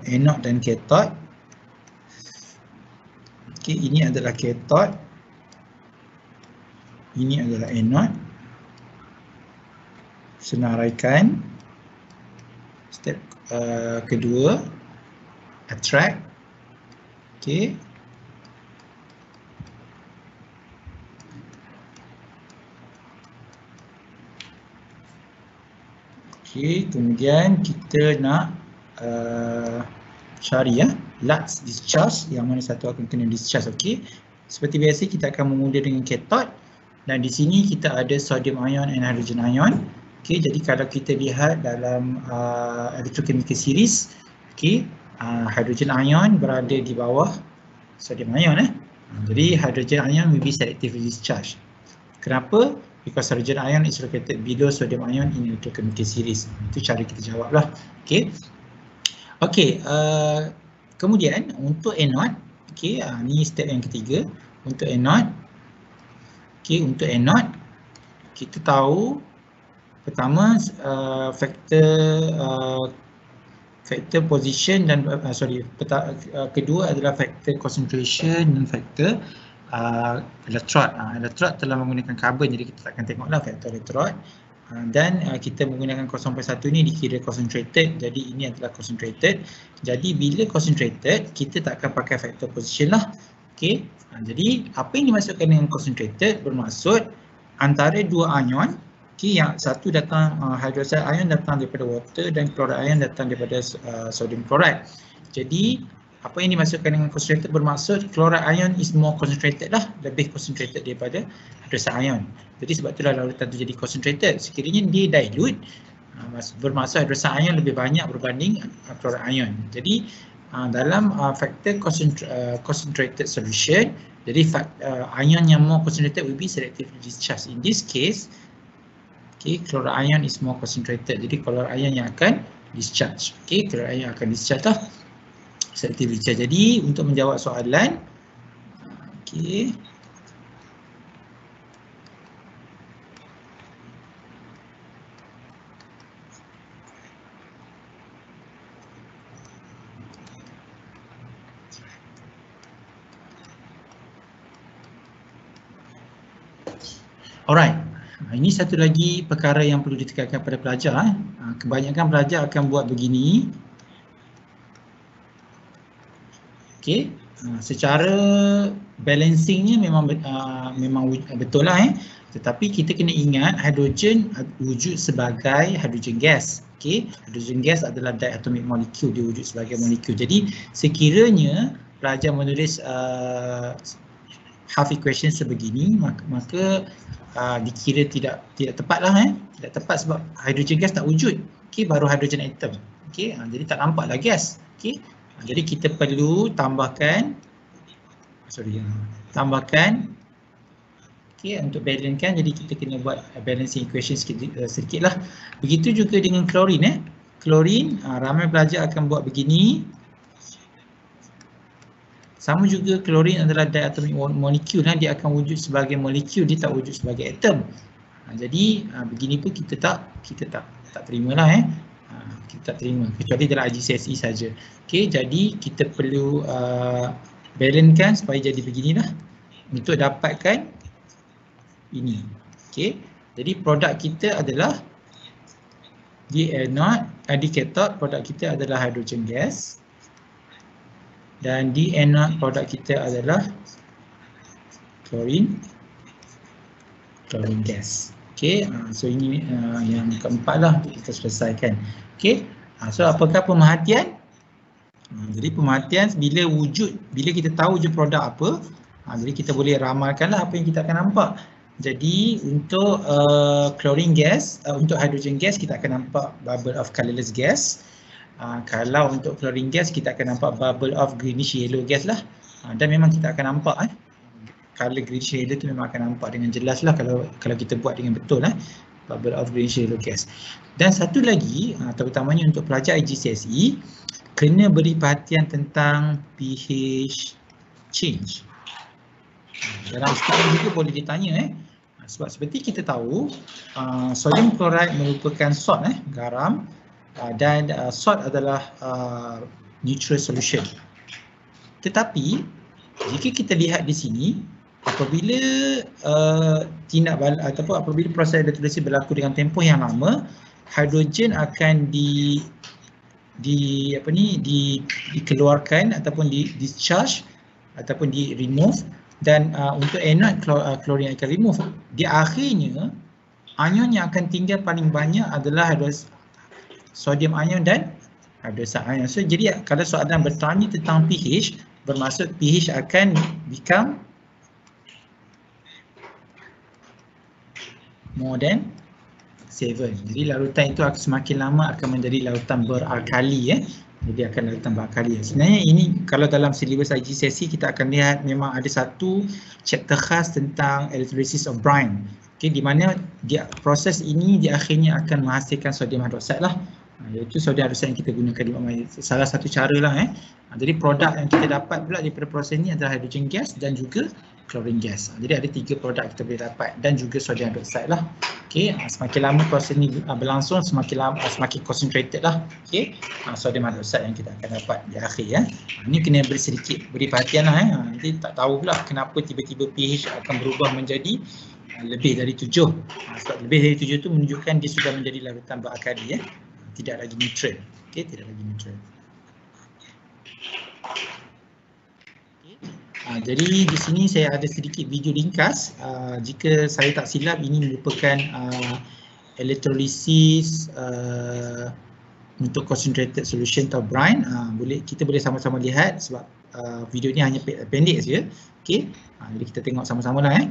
anode dan cathode. Okey, ini adalah cathode. Ini adalah anode. Senaraikan. Step kedua, attract. Okey. Okey, kemudian kita nak cari lux discharge, yang mana satu akan kena discharge. Okey, seperti biasa kita akan memula dengan cathode dan di sini kita ada sodium ion and hydrogen ion. Okey, jadi kalau kita lihat dalam electrochemical series, okey, hydrogen ion berada di bawah sodium ion Jadi hydrogen ion will be selectively discharged. Kenapa? Because hydrogen ion is located below sodium ion in electrochemical series. Itu cara kita jawablah. Okey. Okey, kemudian untuk anode, okey, ni step yang ketiga. Untuk anode, okey, untuk anode kita tahu pertama faktor position dan kedua adalah faktor concentration dan faktor elektrod. Elektrod telah menggunakan karbon, jadi kita akan tengoklah faktor elektrod. Dan kita menggunakan 0.1 ni dikira concentrated, jadi ini adalah concentrated. Jadi bila concentrated, kita tak akan pakai faktor position lah. Okey. Jadi apa yang dimaksudkan dengan concentrated bermaksud antara dua ion, okey, yang satu datang hydroxide ion datang daripada water dan chloride ion datang daripada sodium chloride. Jadi apa yang dimaksudkan dengan concentrated bermaksud chloride ion is more concentrated lah, lebih concentrated daripada hydroxide ion. Jadi sebab itulah larutan tu jadi concentrated. Sekiranya dia dilute, bermaksud hydroxide ion lebih banyak berbanding chloride ion. Jadi dalam faktor concentrated solution, jadi ion yang more concentrated will be selectively discharged. In this case, okay, chloride ion is more concentrated. Jadi chloride ion yang akan discharge. Okay, chloride ion akan discharge lah. Selectively discharge. Jadi untuk menjawab soalan, okay, alright. Ini satu lagi perkara yang perlu ditekankan pada pelajar. Kebanyakan pelajar akan buat begini. Okey, secara balancingnya memang betul lah tetapi kita kena ingat hidrogen wujud sebagai hydrogen gas. Okey, hydrogen gas adalah diatomic molecule, dia wujud sebagai molekul. Jadi sekiranya pelajar menulis half equation sebegini, maka dikira tidak tepat lah tidak tepat sebab hydrogen gas tak wujud. Okey, baru hydrogen atom. Okey, jadi tak nampaklah gas. Okey, jadi kita perlu tambahkan okey, untuk balancekan, jadi kita kena buat balancing equation sedikit lah. Begitu juga dengan klorin klorin, ramai pelajar akan buat begini. Sama juga klorin adalah diatomic molecule, dia akan wujud sebagai molekul, dia tak wujud sebagai atom. Jadi begini pun kita tak terima lah kita tak terima, kecuali dalam IGCSE saja. Okey, jadi kita perlu balancekan supaya jadi beginilah untuk dapatkan ini. Okey, jadi produk kita adalah di anode, di cathode produk kita adalah hydrogen gas dan di anode produk kita adalah chlorine gas. Okey, so ini yang keempat lah untuk kita selesaikan. Okey, So apakah pemerhatian? Jadi pemerhatian bila kita tahu je produk apa, jadi kita boleh ramalkanlah apa yang kita akan nampak. Jadi untuk chlorine gas, untuk hydrogen gas kita akan nampak bubble of colorless gas. Kalau untuk chlorine gas kita akan nampak bubble of greenish yellow gas lah. Dan memang kita akan nampak color greenish yellow tu memang akan nampak dengan jelas lah kalau kita buat dengan betul bubble of greenish yellow gas. Dan satu lagi, terutamanya untuk pelajar IGCSE, kena beri perhatian tentang pH change. Dalam sekolah juga boleh ditanya sebab seperti kita tahu sodium chloride merupakan salt garam, dan salt adalah neutral solution. Tetapi jika kita lihat di sini, apabila apabila proses elektrolisis berlaku dengan tempoh yang lama, hidrogen akan dikeluarkan ataupun discharge ataupun di remove, dan untuk anode chlorine akan remove. Di akhirnya ion yang akan tinggal paling banyak adalah sodium ion dan hydroxide ion. So jadi kalau soalan bertanya tentang pH, bermaksud pH akan become more than 7. Jadi larutan itu semakin lama akan menjadi larutan beralkali Jadi akan larutan beralkali. Sebenarnya ini kalau dalam silibus IGCSE kita akan lihat memang ada satu chapter khas tentang electrolysis of brine. Di mana proses ini di akhirnya akan menghasilkan sodium hidroksida lah. Iaitu sodium hidroksida yang kita gunakan di rumah. Salah satu cara lah Jadi produk yang kita dapat pula daripada proses ini adalah hydrogen gas dan juga chlorine gas. Jadi ada 3 produk kita boleh dapat dan juga sodium hidroksida lah. Semakin lama proses ini berlangsung, semakin concentrated lah sodium hidroksida yang kita akan dapat di akhir Ini kena beri perhatian lah Nanti tak tahu pula kenapa tiba-tiba pH akan berubah menjadi lebih dari 7. Sebab lebih dari 7 itu menunjukkan dia sudah menjadi larutan beralkali tidak lagi neutral. Tidak lagi neutral. Jadi di sini saya ada sedikit video ringkas. Jika saya tak silap ini merupakan elektrolisis untuk concentrated solution atau brine. Kita boleh sama-sama lihat sebab video ni hanya pendek saja. Jadi kita tengok sama-sama lah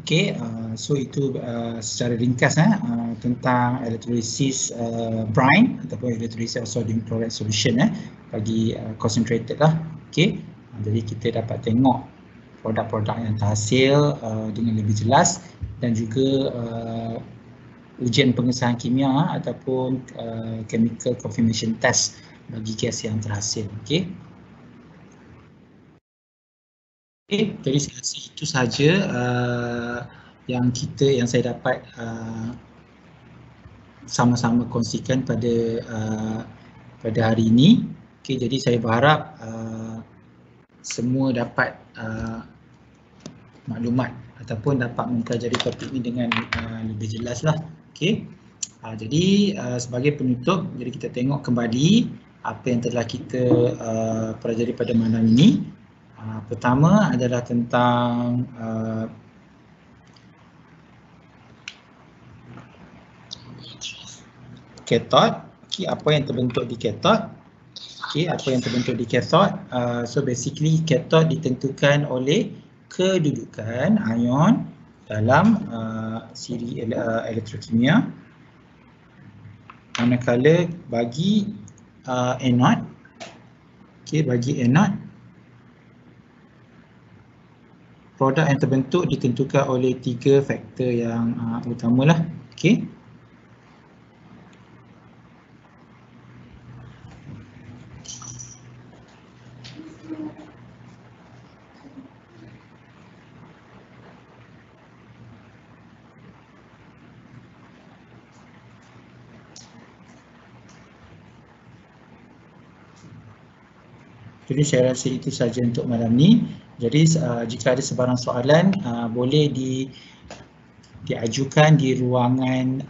Okay, so itu secara ringkas tentang elektrolisis brine ataupun elektrolisis sodium chloride solution bagi concentrated lah. Okay, jadi kita dapat tengok produk-produk yang terhasil dengan lebih jelas dan juga ujian pengesahan kimia ataupun chemical confirmation test bagi gas yang terhasil. Okay. Okay, jadi saya rasa itu sahaja yang saya dapat sama-sama kongsikan pada hari ini. Okay, jadi saya berharap semua dapat maklumat ataupun dapat mempelajari topik ini dengan lebih jelas lah. Okay. Jadi sebagai penutup, jadi kita tengok kembali apa yang telah kita pelajari pada malam ini. Pertama adalah tentang cathode. Okay, apa yang terbentuk di cathode? Okay, apa yang terbentuk di cathode? So basically cathode ditentukan oleh kedudukan ion dalam siri elektrokimia, manakala bagi anode, okay, bagi anode produk yang terbentuk ditentukan oleh 3 faktor yang utamalah. Okay. Jadi saya rasa itu saja untuk malam ni. Jadi jika ada sebarang soalan boleh diajukan di ruangan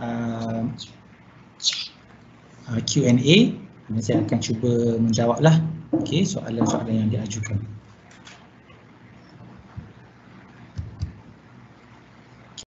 Q&A. Saya akan cuba menjawablah soalan-soalan yang diajukan.